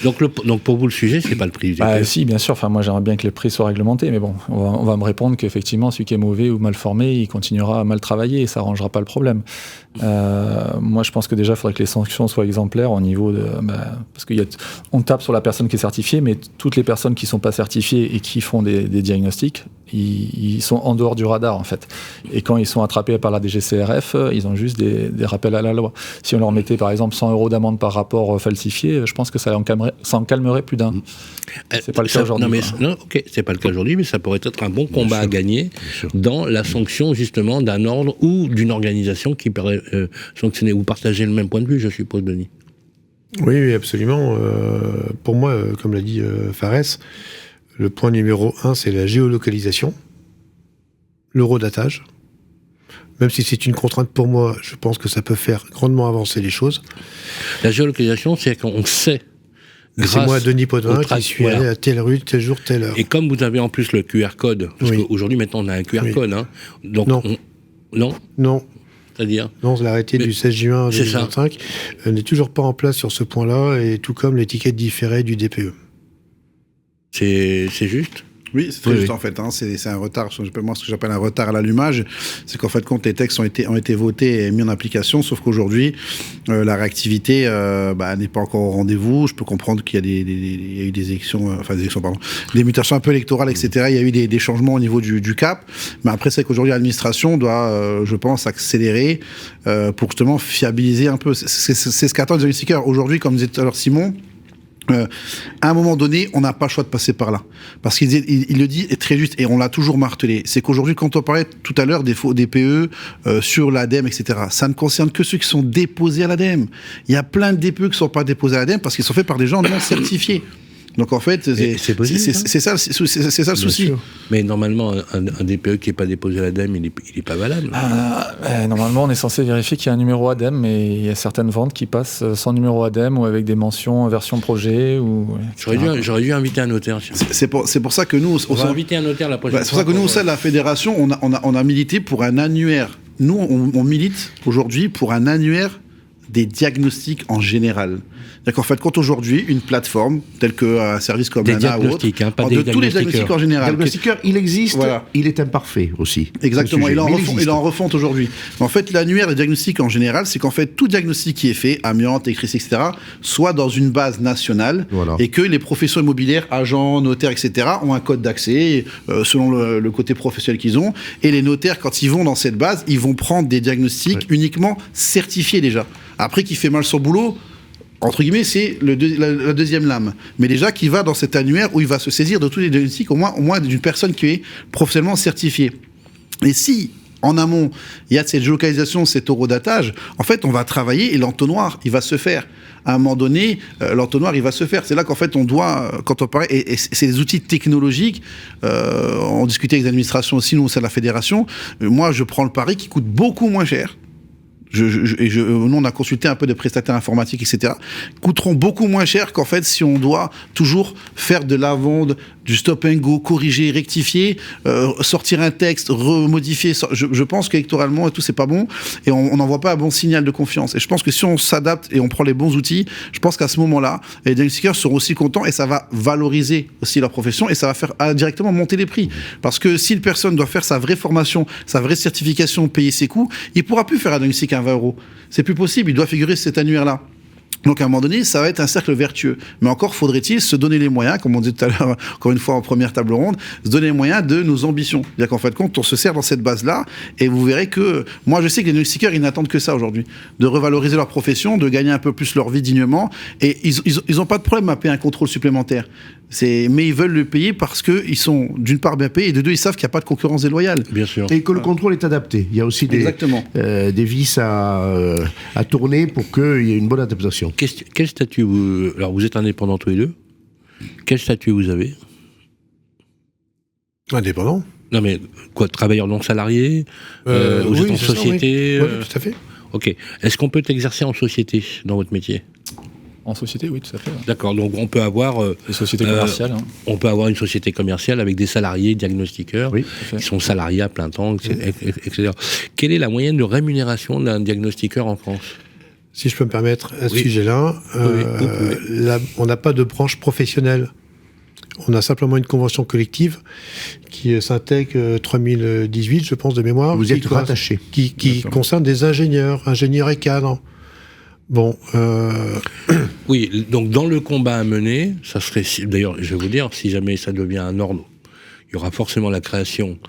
donc pour vous, le sujet, c'est pas le prix du DPE. Si, bien sûr. Enfin, moi, j'aimerais bien que les prix soient réglementés, mais bon, on va me répondre qu'effectivement, celui qui est mauvais ou mal formé, il continuera à mal travailler et ça arrangera pas le problème. Moi, je pense que déjà, il faudrait que les sanctions soient exemplaires au niveau de... parce on tape sur la personne qui est certifiée, mais toutes les personnes qui sont pas certifiées et qui font des diagnostics, ils sont en dehors du radar, en fait. Et quand ils sont attrapés par la DGCCRF, ils ont juste des rappels à la loi. Si on leur mettait, par exemple, 100 € d'amende par rapport falsifié, je pense que ça en calmerait plus d'un. C'est pas le cas aujourd'hui. C'est pas le cas aujourd'hui, mais ça pourrait être un bon combat à gagner dans la sanction, justement, d'un ordre ou d'une organisation qui pourrait sanctionner. Vous partagez le même point de vue, je suppose, Denis ? Oui, absolument. Pour moi, comme l'a dit Fares, le point numéro 1, c'est la géolocalisation, l'eurodatage. Même si c'est une contrainte pour moi, je pense que ça peut faire grandement avancer les choses. La géolocalisation, c'est qu'on sait. C'est moi, Denis Potvin, qui suis allé à telle rue, tel jour, telle heure. Et comme vous avez en plus le QR code, parce qu'aujourd'hui, maintenant, on a un QR code. Hein, donc Non. C'est-à-dire ? Non, l'arrêté du 16 juin 2025 n'est toujours pas en place sur ce point-là, et tout comme l'étiquette différée du DPE. C'est juste ? Oui, c'est très juste en fait. Hein. C'est un retard, moi ce que j'appelle un retard à l'allumage, c'est qu'en fait quand les textes ont été votés et mis en application, sauf qu'aujourd'hui la réactivité n'est pas encore au rendez-vous. Je peux comprendre qu'il y a eu des élections, des mutations un peu électorales, etc. Il y a eu des changements au niveau du cap, mais après c'est qu'aujourd'hui l'administration doit, je pense, accélérer pour justement fiabiliser un peu. C'est ce qu'attend les diagnostiqueurs aujourd'hui, comme disait tout à l'heure Simon. À un moment donné, on n'a pas le choix de passer par là. Parce qu'il le dit est très juste, et on l'a toujours martelé. C'est qu'aujourd'hui, quand on parlait tout à l'heure des faux DPE sur l'ADEME, etc., ça ne concerne que ceux qui sont déposés à l'ADEME. Il y a plein de DPE qui ne sont pas déposés à l'ADEME parce qu'ils sont faits par des gens non certifiés. Donc en fait, c'est ça le souci. Mais normalement, un DPE qui n'est pas déposé à l'ADEME, il n'est pas valable. Normalement, on est censé vérifier qu'il y a un numéro ADEME, mais il y a certaines ventes qui passent sans numéro ADEME ou avec des mentions version projet. J'aurais dû inviter un notaire. C'est pour ça que nous... On va inviter un notaire la prochaine fois. C'est pour ça que nous, au sein de la fédération, on a milité pour un annuaire. Nous, on milite aujourd'hui pour un annuaire des diagnostics en général. C'est-à-dire qu'en fait, quand aujourd'hui, une plateforme, telle qu'un service comme des Lana ou autre, diagnostics, hein, pas des de tous les diagnostics en général. Le diagnostiqueur, il existe, Voilà. il est imparfait aussi. Exactement, il existe. est en refonte aujourd'hui. Mais en fait, l'annuaire des diagnostics en général, c'est qu'en fait, tout diagnostic qui est fait, amiante, électricité, etc., soit dans une base nationale, Voilà. et que les professions immobilières, agents, notaires, etc., ont un code d'accès selon le côté professionnel qu'ils ont. Et les notaires, quand ils vont dans cette base, ils vont prendre des diagnostics uniquement certifiés déjà. Après, qui fait mal son boulot, entre guillemets, c'est la deuxième lame. Mais déjà, qui va dans cet annuaire où il va se saisir de tous les diagnostics, au moins d'une personne qui est professionnellement certifiée. Et si, en amont, il y a cette géolocalisation, cet horodatage, en fait, on va travailler et l'entonnoir, il va se faire. À un moment donné, l'entonnoir, il va se faire. C'est là qu'en fait, on doit, quand on parle, et c'est des outils technologiques, on discutait avec les administrations aussi, nous, au sein de la fédération, moi, je prends le pari qui coûte beaucoup moins cher. Nous, on a consulté un peu de prestataires informatiques, etc., coûteront beaucoup moins cher qu'en fait si on doit toujours faire de la vente, du stop and go, corriger, rectifier, sortir un texte, remodifier. Je pense qu'électoralement et tout, c'est pas bon, et on n'envoie pas un bon signal de confiance. Et je pense que si on s'adapte et on prend les bons outils, je pense qu'à ce moment-là, les diagnostiqueurs seront aussi contents et ça va valoriser aussi leur profession et ça va faire directement monter les prix. Parce que si une personne doit faire sa vraie formation, sa vraie certification, payer ses coûts, il pourra plus faire un diagnostic à 20 €. C'est plus possible, il doit figurer cet annuaire-là. Donc à un moment donné, ça va être un cercle vertueux. Mais encore faudrait-il se donner les moyens, comme on dit tout à l'heure, encore une fois en première table ronde, se donner les moyens de nos ambitions. C'est-à-dire qu'en fait, compte, on se sert dans cette base-là, et vous verrez que, moi je sais que les diagnostiqueurs, ils n'attendent que ça aujourd'hui, de revaloriser leur profession, de gagner un peu plus leur vie dignement, et ils n'ont pas de problème à payer un contrôle supplémentaire. Mais ils veulent le payer parce qu'ils sont d'une part bien payés, et de deux, ils savent qu'il n'y a pas de concurrence déloyale. Bien sûr. Et que le contrôle est adapté. Il y a aussi des vis à tourner pour qu'il y ait une bonne adaptation. Quel statut alors vous êtes indépendants tous les deux. Quel statut vous avez? Indépendant. Non mais quoi, travailleur non salarié? Vous êtes en société? Oui, tout à fait. Ok. Est-ce qu'on peut exercer en société dans votre métier? En société, oui, tout à fait. Ouais. D'accord, donc on peut avoir... des sociétés commerciales. Hein. On peut avoir une société commerciale avec des salariés diagnostiqueurs qui sont salariés à plein temps, etc. Quelle est la moyenne de rémunération d'un diagnostiqueur en France? Si je peux me permettre, à ce sujet-là, on n'a pas de branche professionnelle. On a simplement une convention collective qui s'intègre 3018, je pense, de mémoire. Vous êtes rattaché. Qui concerne des ingénieurs et cadres. Bon. Oui, donc dans le combat à mener, ça serait. D'ailleurs, je vais vous dire, si jamais ça devient un ordre, il y aura forcément la création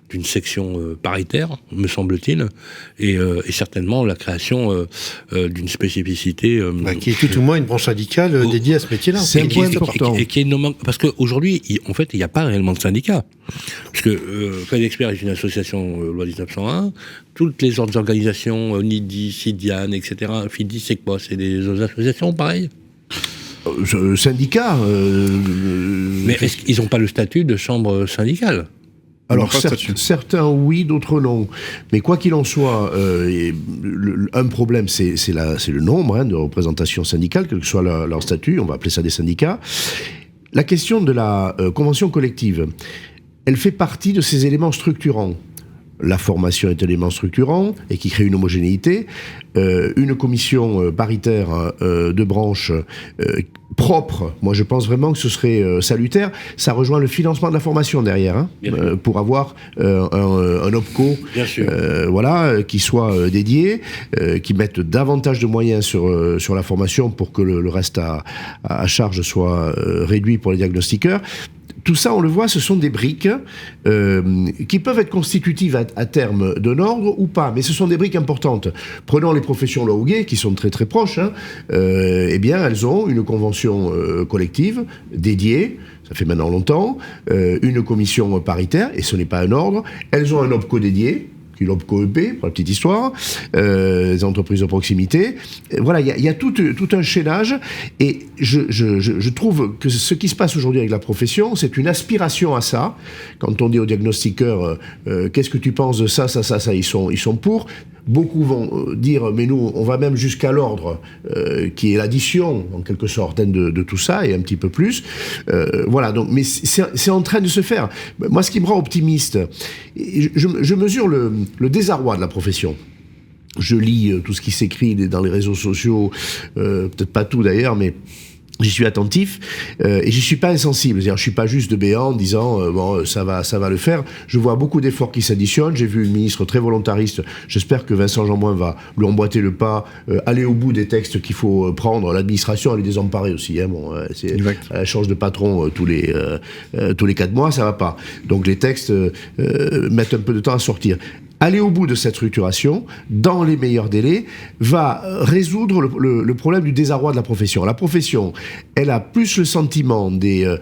d'une section paritaire, me semble-t-il, et certainement la création d'une spécificité... qui est tout au moins une branche syndicale dédiée à ce métier-là. C'est un point important. Et qui est parce qu'aujourd'hui, en fait, il n'y a pas réellement de syndicat. Parce que FedExpert est une association loi 1901, toutes les autres organisations, NIDI, SIDIAN, etc., FIDI, c'est quoi? C'est des associations pareilles? Syndicat. Mais est-ce qu'ils n'ont pas le statut de chambre syndicale? Alors certains oui, d'autres non. Mais quoi qu'il en soit, un problème, c'est le nombre de représentations syndicales, quel que soit leur statut, on va appeler ça des syndicats. La question de la convention collective, elle fait partie de ces éléments structurants. La formation est un élément structurant et qui crée une homogénéité. Une commission paritaire de branche propre, moi je pense vraiment que ce serait salutaire. Ça rejoint le financement de la formation derrière, pour avoir un OPCO qui soit dédié, qui mette davantage de moyens sur la formation pour que le reste à charge soit réduit pour les diagnostiqueurs. Tout ça, on le voit, ce sont des briques qui peuvent être constitutives à terme d'un ordre ou pas, mais ce sont des briques importantes. Prenons les professions Laouguet, qui sont très très proches, eh bien, elles ont une convention collective dédiée, ça fait maintenant longtemps, une commission paritaire, et ce n'est pas un ordre, elles ont un OPCO dédié, qui est l'OPCO-EP, pour la petite histoire, les entreprises de proximité. Voilà, il y a tout un chaînage, et je trouve que ce qui se passe aujourd'hui avec la profession, c'est une aspiration à ça. Quand on dit aux diagnostiqueurs, qu'est-ce que tu penses de ça, ils sont pour. Beaucoup vont dire, mais nous, on va même jusqu'à l'ordre, qui est l'addition, en quelque sorte, de tout ça, et un petit peu plus. Voilà, donc, mais c'est en train de se faire. Moi, ce qui me rend optimiste, je mesure le désarroi de la profession. je lis tout ce qui s'écrit dans les réseaux sociaux, peut-être pas tout d'ailleurs, mais j'y suis attentif et j'y suis pas insensible. C'est-à-dire, je suis pas juste de béant en disant bon, ça va le faire. Je vois beaucoup d'efforts qui s'additionnent. J'ai vu une ministre très volontariste. J'espère que Vincent Jeanbrun va lui emboîter le pas, aller au bout des textes qu'il faut prendre. L'administration, elle est désemparée aussi. Hein, bon, elle change de patron tous les 4 mois, ça va pas. Donc les textes mettent un peu de temps à sortir. Aller au bout de cette structuration, dans les meilleurs délais, va résoudre le problème du désarroi de la profession. La profession, elle a plus le sentiment de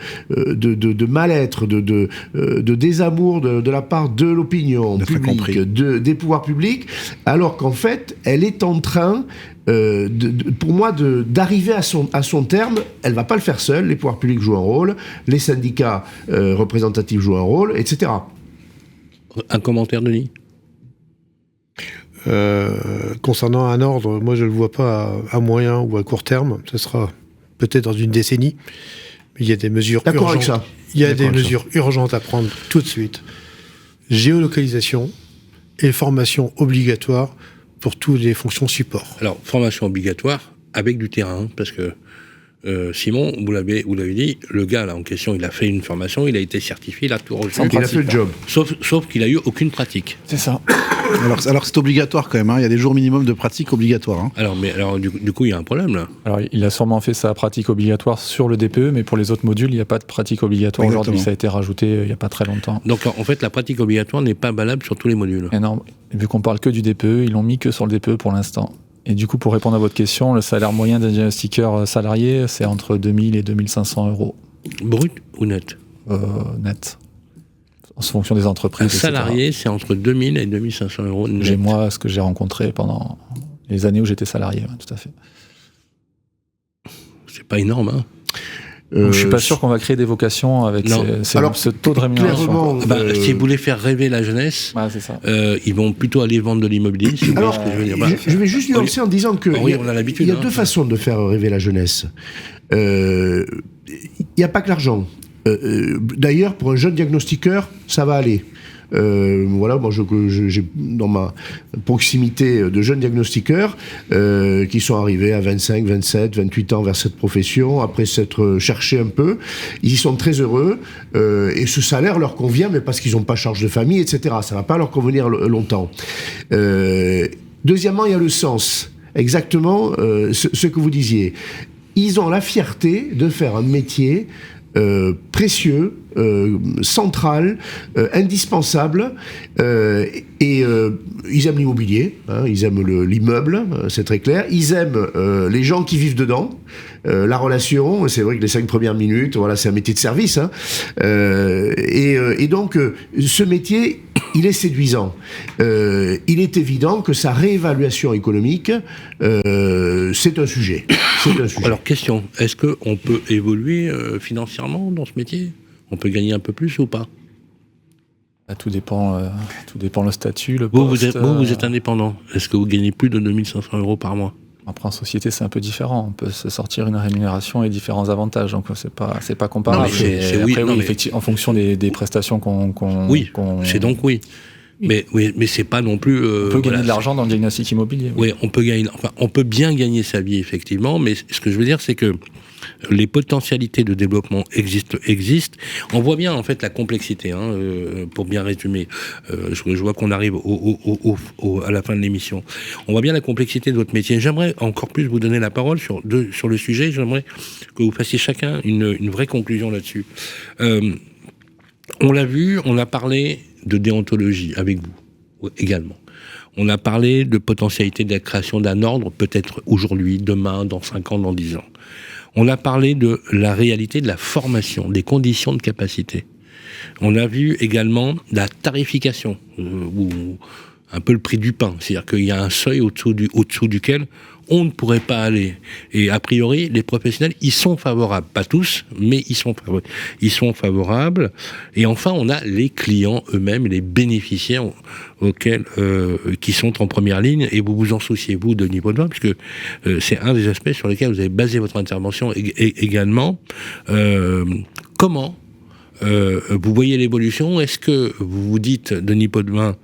mal-être, de désamour de la part de l'opinion publique, des pouvoirs publics, alors qu'en fait, elle est en train, pour moi, d'arriver à son terme. Elle va pas le faire seule. Les pouvoirs publics jouent un rôle, les syndicats représentatifs jouent un rôle, etc. Un commentaire, Denis ? Concernant un ordre, moi je le vois pas à moyen ou à court terme. Ce sera peut-être dans une décennie. Mais il y a des mesures urgentes. Avec ça. Il y a des mesures urgentes à prendre tout de suite. Géolocalisation et formation obligatoire pour toutes les fonctions support. Alors, formation obligatoire avec du terrain, parce que Simon, vous l'avez dit, le gars là en question, il a fait une formation, il a été certifié, il a tout reçu. Il a fait le job. Sauf qu'il a eu aucune pratique. C'est ça. Alors c'est obligatoire quand même, hein. Il y a des jours minimum de pratique obligatoire. Hein. Alors du coup, il y a un problème là. Alors, il a sûrement fait sa pratique obligatoire sur le DPE, mais pour les autres modules, il n'y a pas de pratique obligatoire. Exactement. Aujourd'hui, ça a été rajouté il n'y a pas très longtemps. Donc en fait, la pratique obligatoire n'est pas valable sur tous les modules. Et non, vu qu'on parle que du DPE, ils l'ont mis que sur le DPE pour l'instant. Et du coup, pour répondre à votre question, le salaire moyen d'un diagnostiqueur salarié, c'est entre 2000 et 2500 euros. Brut ou net ? Net. En fonction des entreprises. Un salarié, c'est entre 2000 et 2500 euros net. J'ai moi ce que j'ai rencontré pendant les années où j'étais salarié, ouais, tout à fait. C'est pas énorme, hein. Je suis pas sûr qu'on va créer des vocations avec ce taux de rémunération. Si vous voulez faire rêver la jeunesse, c'est ça. Ils vont plutôt aller vendre de l'immobilier. Si vous voyez ce que je veux dire. Je vais juste nuancer en disant que on a l'habitude. Il y a deux façons de faire rêver la jeunesse. Il n'y a pas que l'argent. D'ailleurs, pour un jeune diagnostiqueur, ça va aller. Voilà, moi j'ai dans ma proximité de jeunes diagnostiqueurs qui sont arrivés à 25, 27, 28 ans vers cette profession, après s'être cherchés un peu. Ils y sont très heureux et ce salaire leur convient, mais parce qu'ils n'ont pas charge de famille, etc. Ça ne va pas leur convenir longtemps. Deuxièmement, il y a le sens. Exactement ce que vous disiez. Ils ont la fierté de faire un métier précieux, central, indispensable, et ils aiment l'immobilier, hein, ils aiment l'immeuble, c'est très clair, ils aiment les gens qui vivent dedans, la relation, c'est vrai que les 5 premières minutes, voilà, c'est un métier de service, hein, et donc ce métier, il est séduisant. Il est évident que sa réévaluation économique, c'est un sujet. Alors, question, est-ce qu'on peut évoluer financièrement dans ce métier ? On peut gagner un peu plus ou pas ? Tout dépend le statut, le vous, poste. vous êtes indépendant. Est-ce que vous gagnez plus de 2500 euros par mois ? Après, en société, c'est un peu différent. On peut se sortir une rémunération et différents avantages. Donc, c'est pas comparable. En fonction des prestations qu'on... c'est donc oui. Mais c'est pas non plus... on peut gagner de l'argent dans le diagnostic immobilier. Oui, on peut bien gagner sa vie, effectivement, mais ce que je veux dire, c'est que les potentialités de développement existent. On voit bien, en fait, la complexité, hein, pour bien résumer. Je vois qu'on arrive à la fin de l'émission. On voit bien la complexité de votre métier. J'aimerais encore plus vous donner la parole sur le sujet. J'aimerais que vous fassiez chacun une vraie conclusion là-dessus. On l'a vu, on a parlé de déontologie avec vous également. On a parlé de potentialité de la création d'un ordre, peut-être aujourd'hui, demain, dans 5 ans, dans 10 ans. On a parlé de la réalité de la formation, des conditions de capacité. On a vu également la tarification, ou un peu le prix du pain. C'est-à-dire qu'il y a un seuil au-dessous duquel on ne pourrait pas aller. Et a priori, les professionnels, ils sont favorables. Pas tous, mais ils sont favorables. Et enfin, on a les clients eux-mêmes, les bénéficiaires qui sont en première ligne. Et vous vous en souciez, vous, Denis Baudouin, puisque c'est un des aspects sur lesquels vous avez basé votre intervention également. Comment vous voyez l'évolution ? Est-ce que vous vous dites, Denis Baudouin,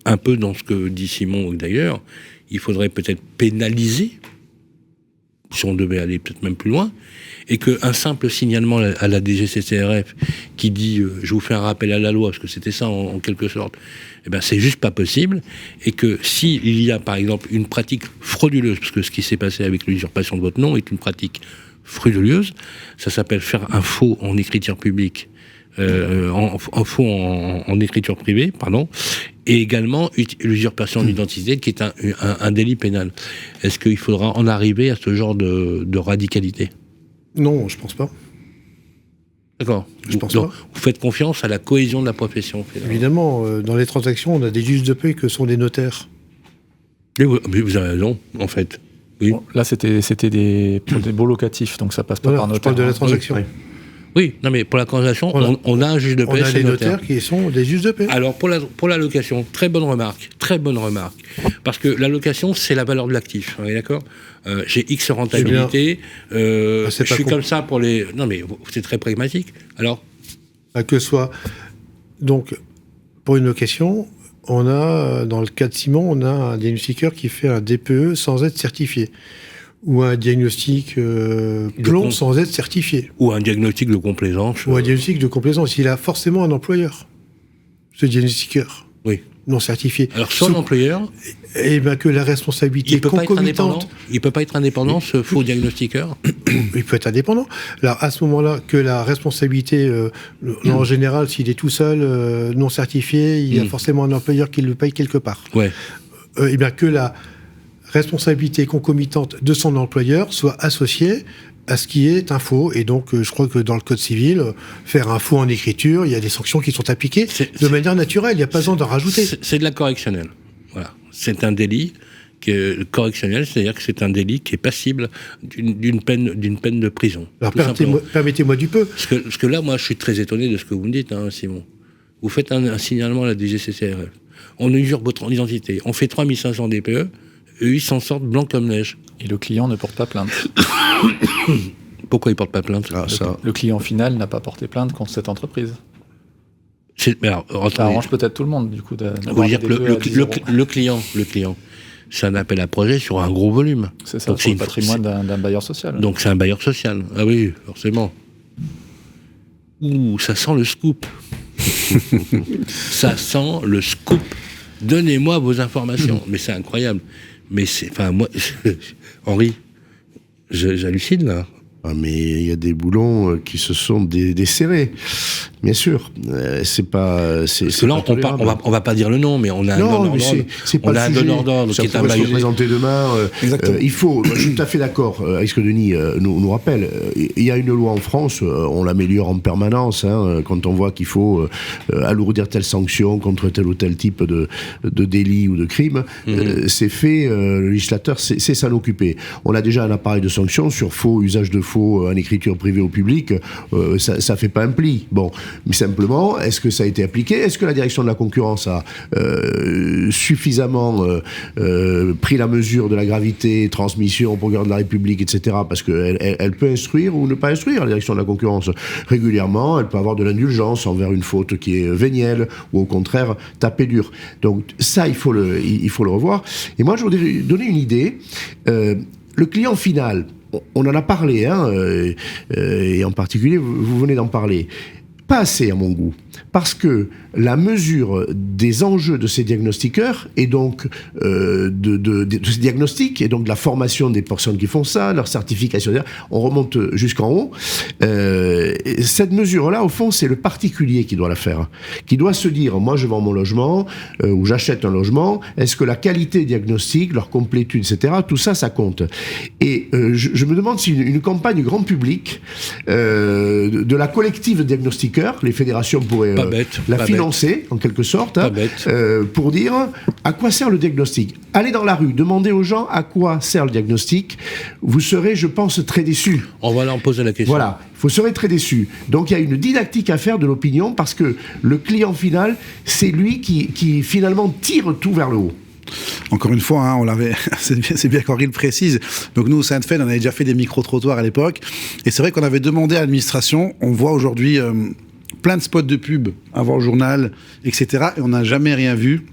un peu dans ce que dit Simon d'ailleurs, il faudrait peut-être pénaliser, si on devait aller peut-être même plus loin, et qu'un simple signalement à la DGCCRF qui dit je vous fais un rappel à la loi, parce que c'était ça en quelque sorte, eh ben c'est juste pas possible, et que s'il y a par exemple une pratique frauduleuse, parce que ce qui s'est passé avec l'usurpation de votre nom est une pratique frauduleuse, ça s'appelle faire un faux en écriture publique, en faux en écriture privée, pardon, et également l'usurpation d'identité qui est un délit pénal. Est-ce qu'il faudra en arriver à ce genre de radicalité ? Non, je pense pas. D'accord. Je pense pas. Vous faites confiance à la cohésion de la profession. Évidemment, dans les transactions, on a des juges de paix que sont des notaires. Mais vous avez raison, en fait. Oui. Bon, là, c'était pour des baux locatifs, donc ça passe pas par Je notaire. parle de la transaction. Oui, non, mais pour la transaction, Voilà. on a un juge de paix. On a des notaires qui sont des juges de paix. Alors, pour la location, très bonne remarque. Parce que la location, c'est la valeur de l'actif. On est d'accord ? J'ai X rentabilité. Je suis comme ça pour les. Non, mais c'est très pragmatique. Alors ? Que soit. Donc, pour une location, on a, dans le cas de Simon, on a un diagnostiqueur qui fait un DPE sans être certifié. Ou un diagnostic plomb sans être certifié. Ou un diagnostic de complaisance. Ou un diagnostic de complaisance. Il a forcément un employeur, ce diagnostiqueur. Oui. Non certifié. Alors, son employeur. Et bien que la responsabilité concomitante. Il peut pas être indépendant, ce faux diagnostiqueur. Il peut être indépendant. Alors, à ce moment-là, que la responsabilité, en général, s'il est tout seul, non certifié, il y a forcément un employeur qui le paye quelque part. Ouais. Et bien que la responsabilité concomitante de son employeur soit associée à ce qui est un faux. Et donc, je crois que dans le Code civil, faire un faux en écriture, il y a des sanctions qui sont appliquées de manière naturelle. Il n'y a pas besoin d'en rajouter. C'est de la correctionnelle. Voilà. C'est un délit correctionnel, c'est-à-dire que c'est un délit qui est passible d'une peine de prison. Alors, permettez-moi du peu. Parce que là, moi, je suis très étonné de ce que vous me dites, hein, Simon. Vous faites un signalement à la DGCCRF. On usurpe votre identité. On fait 3500 DPE. Eux, ils s'en sortent blancs comme neige. Et le client ne porte pas plainte. Pourquoi il ne porte pas plainte ? Le client final n'a pas porté plainte contre cette entreprise. Ça arrange peut-être tout le monde, du coup. Vous dire que le client, c'est un appel à projet sur un gros volume. C'est ça, c'est le patrimoine d'un bailleur social. Donc c'est un bailleur social. Ah oui, forcément. Ouh, ça sent le scoop. Ça sent le scoop. Donnez-moi vos informations. Mais c'est incroyable. Mais c'est... Enfin, moi... Henri, j'hallucine, là. Ah, mais il y a des boulons qui se sont desserrés, bien sûr. C'est pas. Parce que là, on va pas dire le nom, mais on a un donneur d'ordre. On a un donneur d'ordre qui est un bailleur. Présenter demain. Il faut. Je suis tout à fait d'accord avec ce que Denis nous rappelle. Il y a une loi en France. On l'améliore en permanence. Quand on voit qu'il faut alourdir telle sanction contre tel ou tel type de délit ou de crime, c'est fait. Le législateur sait s'en occuper. On a déjà un appareil de sanctions sur faux usage de faux en écriture privée au public, ça fait pas un pli. Bon, mais simplement, est-ce que ça a été appliqué ? Est-ce que la direction de la concurrence a suffisamment pris la mesure de la gravité, transmission au procureur de la République, etc. Parce qu'elle peut instruire ou ne pas instruire la direction de la concurrence. Régulièrement, elle peut avoir de l'indulgence envers une faute qui est vénielle ou au contraire taper dur. Donc ça, il faut le revoir. Et moi, je voudrais donner une idée. Le client final, on en a parlé, et en particulier, vous venez d'en parler. Pas assez, à mon goût. Parce que la mesure des enjeux de ces diagnostiqueurs, et donc de ces diagnostics, et donc de la formation des personnes qui font ça, leur certification, on remonte jusqu'en haut. Cette mesure-là, au fond, c'est le particulier qui doit la faire. Qui doit se dire, moi je vends mon logement, ou j'achète un logement, est-ce que la qualité diagnostique, leur complétude, etc., tout ça, ça compte. Et je me demande si une campagne grand public de la collective diagnostiqueurs, les fédérations pourraient la financer, en quelque sorte, pour dire à quoi sert le diagnostic. Allez dans la rue, demandez aux gens à quoi sert le diagnostic. Vous serez, je pense, très déçus. On va leur poser la question. Voilà, vous serez très déçus. Donc il y a une didactique à faire de l'opinion, parce que le client final, c'est lui qui finalement tire tout vers le haut. Encore une fois, on l'avait, c'est bien qu'Henri le précise. Donc nous, au Sainte-Fène, on avait déjà fait des micro-trottoirs à l'époque. Et c'est vrai qu'on avait demandé à l'administration, on voit aujourd'hui plein de spots de pub avant le journal, etc. Et on n'a jamais rien vu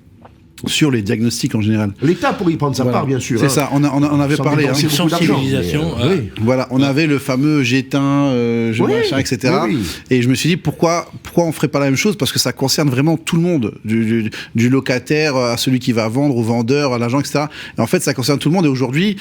sur les diagnostics en général. L'État pourrait y prendre sa part, bien sûr. C'est ça, on en avait Sans parlé. dépenser Une beaucoup d'argent. sensibilisation. Oui. Voilà, on avait le fameux Gétin, machin, etc. Oui, oui. Et je me suis dit, pourquoi on ferait pas la même chose? Parce que ça concerne vraiment tout le monde, du locataire à celui qui va vendre, au vendeur, à l'agent, etc. Et en fait, ça concerne tout le monde. Et aujourd'hui,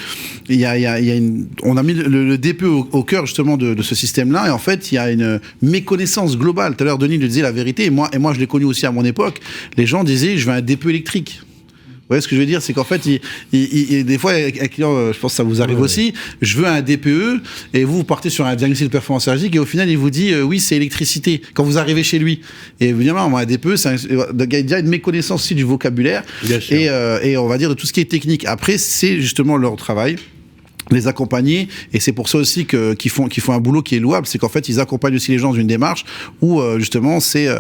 on a mis le DPE au cœur justement de ce système-là. Et en fait, il y a une méconnaissance globale. Tout à l'heure, Denis le disait la vérité. Et moi, je l'ai connu aussi à mon époque. Les gens disaient, je veux un DPE électrique. Vous voyez ce que je veux dire, c'est qu'en fait, des fois, un client, je pense que ça vous arrive aussi, je veux un DPE, et vous partez sur un diagnostic de performance énergétique, et au final, il vous dit, oui, c'est électricité, quand vous arrivez chez lui. Et vous dites, non, moi, un DPE, il y a déjà une méconnaissance aussi du vocabulaire, et on va dire de tout ce qui est technique. Après, c'est justement leur travail. Les accompagner, et c'est pour ça aussi qu'ils font un boulot qui est louable, c'est qu'en fait ils accompagnent aussi les gens dans une démarche où justement c'est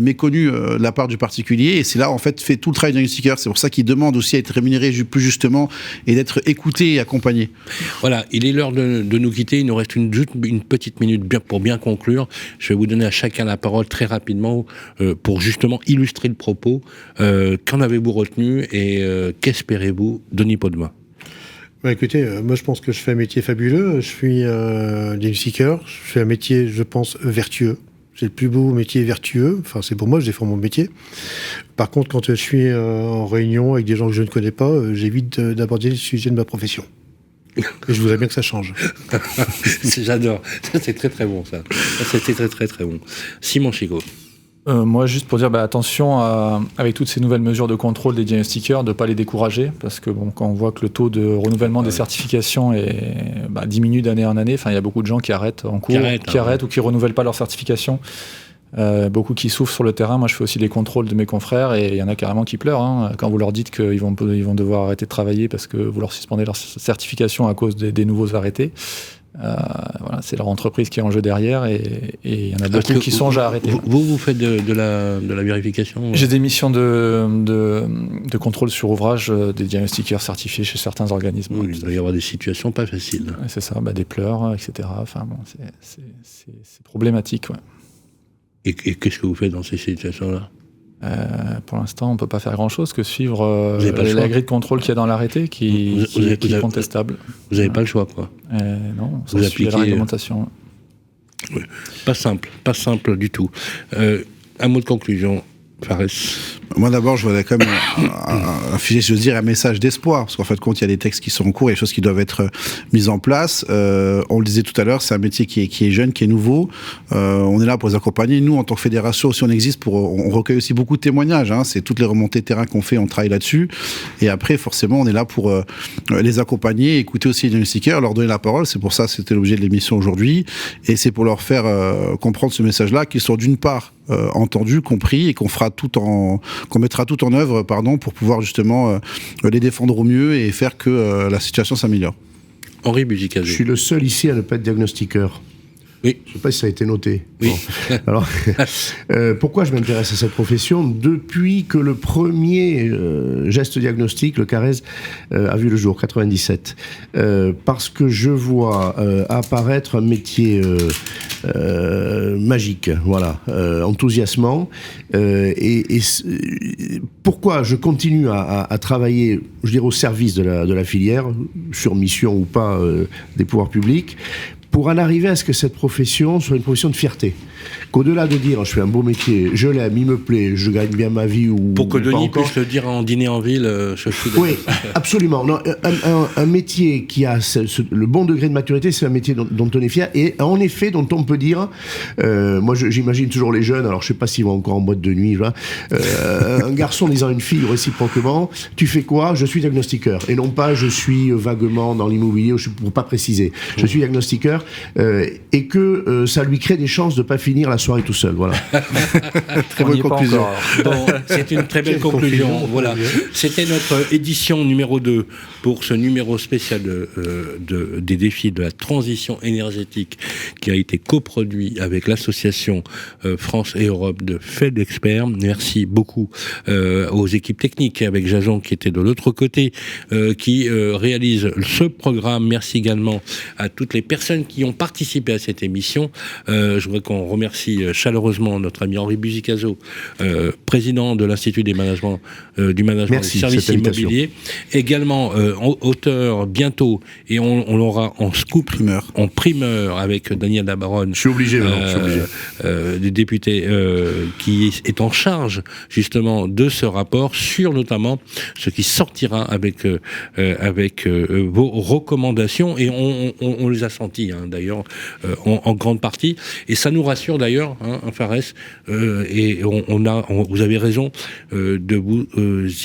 méconnu de la part du particulier, et c'est là en fait fait tout le travail d'un diagnostiqueur. C'est pour ça qu'ils demandent aussi à être rémunérés plus justement et d'être écoutés et accompagnés. Voilà, il est l'heure de nous quitter. Il nous reste une petite minute pour bien conclure. Je vais vous donner à chacun la parole très rapidement pour justement illustrer le propos. Qu'en avez-vous retenu et qu'espérez-vous, Denis Podma? Bah écoutez, moi je pense que je fais un métier fabuleux. Je suis diagnostiqueur. Je fais un métier, je pense, vertueux. C'est le plus beau métier vertueux. Enfin, c'est pour moi, je défends mon métier. Par contre, quand je suis en réunion avec des gens que je ne connais pas, j'évite d'aborder le sujet de ma profession. Et je voudrais bien que ça change. J'adore. Ça, c'est très très bon, ça. C'était très très très bon. Simon Chico. Moi, juste pour dire, attention avec toutes ces nouvelles mesures de contrôle des diagnostiqueurs, de ne pas les décourager, parce que quand on voit que le taux de renouvellement des certifications diminue d'année en année, il y a beaucoup de gens qui arrêtent en cours, qui arrêtent ou qui ne renouvellent pas leur certification. Beaucoup qui souffrent sur le terrain. Moi, je fais aussi les contrôles de mes confrères, et il y en a carrément qui pleurent quand vous leur dites qu'ils vont devoir arrêter de travailler parce que vous leur suspendez leur certification à cause des nouveaux arrêtés. Voilà, c'est leur entreprise qui est en jeu derrière, et il y en a beaucoup qui songent à arrêter. Vous faites de la vérification? J'ai des missions de contrôle sur ouvrage des diagnostiqueurs certifiés chez certains organismes. Oui, il doit y avoir des situations pas faciles. C'est ça, des pleurs, etc. Enfin bon, c'est problématique. Ouais. Et qu'est-ce que vous faites dans ces situations-là? Pour l'instant, on ne peut pas faire grand-chose que suivre la grille de contrôle qu'il y a dans l'arrêté qui est contestable. Vous n'avez pas le choix, quoi. Non, vous appliquez la réglementation. Ouais. Pas simple du tout. Un mot de conclusion, Fares. Moi d'abord, je voudrais quand même afficher, je veux dire, un message d'espoir, parce qu'en fait, quand il y a des textes qui sont en cours, il y a des choses qui doivent être mises en place. On le disait tout à l'heure, c'est un métier qui est jeune, qui est nouveau. On est là pour les accompagner. Nous, en tant que fédération, aussi, on existe on recueille aussi beaucoup de témoignages. C'est toutes les remontées de terrain qu'on fait, on travaille là-dessus. Et après, forcément, on est là pour les accompagner, écouter aussi les diagnostiqueurs, leur donner la parole. C'est pour ça que c'était l'objet de l'émission aujourd'hui. Et c'est pour leur faire comprendre ce message-là, qu'ils sont d'une part entendus, compris, et qu'on mettra tout en œuvre, pour pouvoir justement les défendre au mieux et faire que la situation s'améliore. Henri Buzicazé. Je suis le seul ici à ne pas être diagnostiqueur. Oui. Je ne sais pas si ça a été noté. Oui. Bon. Alors, pourquoi je m'intéresse à cette profession? Depuis que le premier geste diagnostic, le CARES, a vu le jour, 97. Parce que je vois apparaître un métier magique, voilà, enthousiasmant. Et pourquoi je continue à travailler, je dirais, au service de la filière, sur mission ou pas des pouvoirs publics, pour en arriver à ce que cette profession soit une profession de fierté. Qu'au-delà de dire je fais un beau métier, je l'aime, il me plaît, je gagne bien ma vie, ou pour que ou Denis pas puisse le dire en dîner en ville, je suis d'accord. Oui, absolument. Non, un métier qui a le bon degré de maturité, c'est un métier dont on est fier, et en effet dont on peut dire, moi j'imagine toujours les jeunes, alors je sais pas s'ils vont encore en boîte de nuit, un garçon disant à une fille réciproquement, tu fais quoi? Je suis diagnostiqueur, et non pas je suis vaguement dans l'immobilier, pour pas préciser, je suis diagnostiqueur, et que ça lui crée des chances de pas finir la soirée tout seul, voilà. Très bonne conclusion. Bon, c'est une très belle conclusion. Voilà. C'était notre édition numéro 2 pour ce numéro spécial des défis de la transition énergétique qui a été coproduit avec l'association France et Europe de FedExpert. Merci beaucoup aux équipes techniques avec Jason qui était de l'autre côté, qui réalise ce programme. Merci également à toutes les personnes qui ont participé à cette émission. Je voudrais qu'on remercie chaleureusement notre ami Henri Buzicazo, président de l'Institut du management des services immobiliers, également auteur bientôt, et on l'aura en scoop, en primeur avec Daniel Dabaronne. Je suis obligé, du député qui est en charge justement de ce rapport sur notamment ce qui sortira avec vos recommandations, et on les a senties d'ailleurs en grande partie, et ça nous rassure d'ailleurs, Fares, et vous avez raison de vous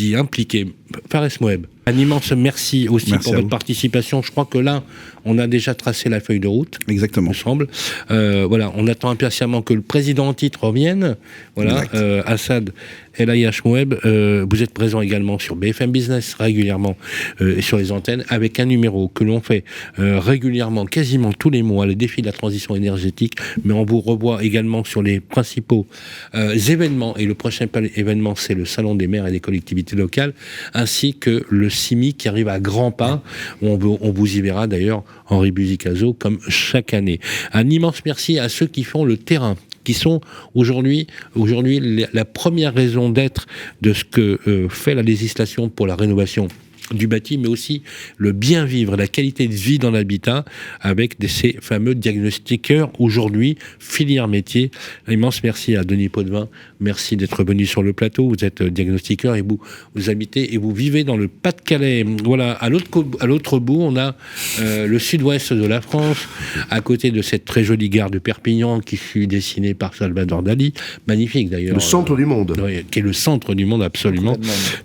y impliquer. Fares Moeb, un immense merci aussi pour votre participation. Je crois que là, on a déjà tracé la feuille de route. Exactement. Il me semble. Voilà, on attend impatiemment que le président en titre revienne. Voilà, Assad El Ayash Moeb, vous êtes présent également sur BFM Business régulièrement et sur les antennes avec un numéro que l'on fait régulièrement, quasiment tous les mois, les défis de la transition énergétique, mais on vous revoit également sur les principaux événements, et le prochain événement, c'est le Salon des maires et des collectivités locales, ainsi que le CIMI qui arrive à grands pas. On vous y verra d'ailleurs, Henri Buzicazo, comme chaque année. Un immense merci à ceux qui font le terrain, qui sont aujourd'hui la première raison d'être de ce que fait la législation pour la rénovation du bâti, mais aussi le bien vivre, la qualité de vie dans l'habitat, avec ces fameux diagnostiqueurs aujourd'hui, filière métier. Immense merci à Denis Potvin, merci d'être venu sur le plateau. Vous êtes diagnostiqueur et vous habitez et vous vivez dans le Pas-de-Calais. Voilà, à l'autre bout, on a le sud-ouest de la France, à côté de cette très jolie gare de Perpignan qui fut dessinée par Salvador Dali, magnifique d'ailleurs. Le centre du monde. Qui est le centre du monde, absolument.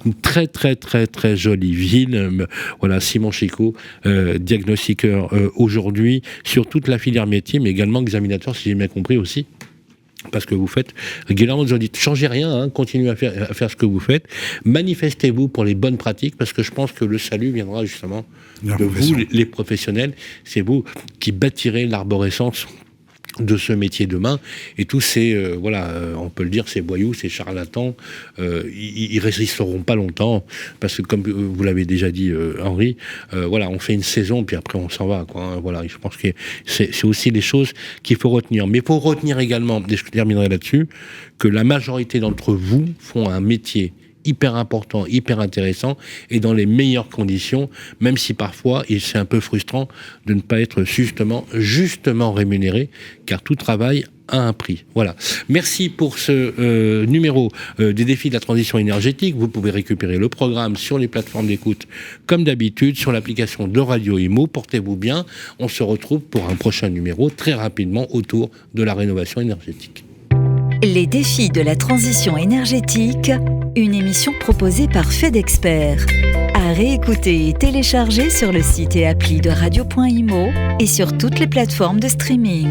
Une très très très très jolie ville. Voilà, Simon Chicot, diagnostiqueur aujourd'hui sur toute la filière métier, mais également examinateur, si j'ai bien compris aussi. Parce que vous faites régulièrement, vous dites, changez rien, continuez à faire ce que vous faites, manifestez-vous pour les bonnes pratiques, parce que je pense que le salut viendra justement de vous, les professionnels. C'est vous qui bâtirez l'arborescence de ce métier demain, et tous ces on peut le dire, ces voyous, ces charlatans, ils résisteront pas longtemps, parce que comme vous l'avez déjà dit, Henri, on fait une saison puis après on s'en va, voilà, je pense que c'est aussi les choses qu'il faut retenir. Mais il faut retenir également, et je terminerai là-dessus, que la majorité d'entre vous font un métier hyper important, hyper intéressant, et dans les meilleures conditions, même si parfois c'est un peu frustrant de ne pas être justement rémunéré, car tout travail a un prix. Voilà. Merci pour ce numéro des défis de la transition énergétique. Vous pouvez récupérer le programme sur les plateformes d'écoute, comme d'habitude, sur l'application de Radio Imo. Portez-vous bien. On se retrouve pour un prochain numéro très rapidement autour de la rénovation énergétique. Les défis de la transition énergétique, une émission proposée par FedExpert. À réécouter et télécharger sur le site et appli de Radio.imo et sur toutes les plateformes de streaming.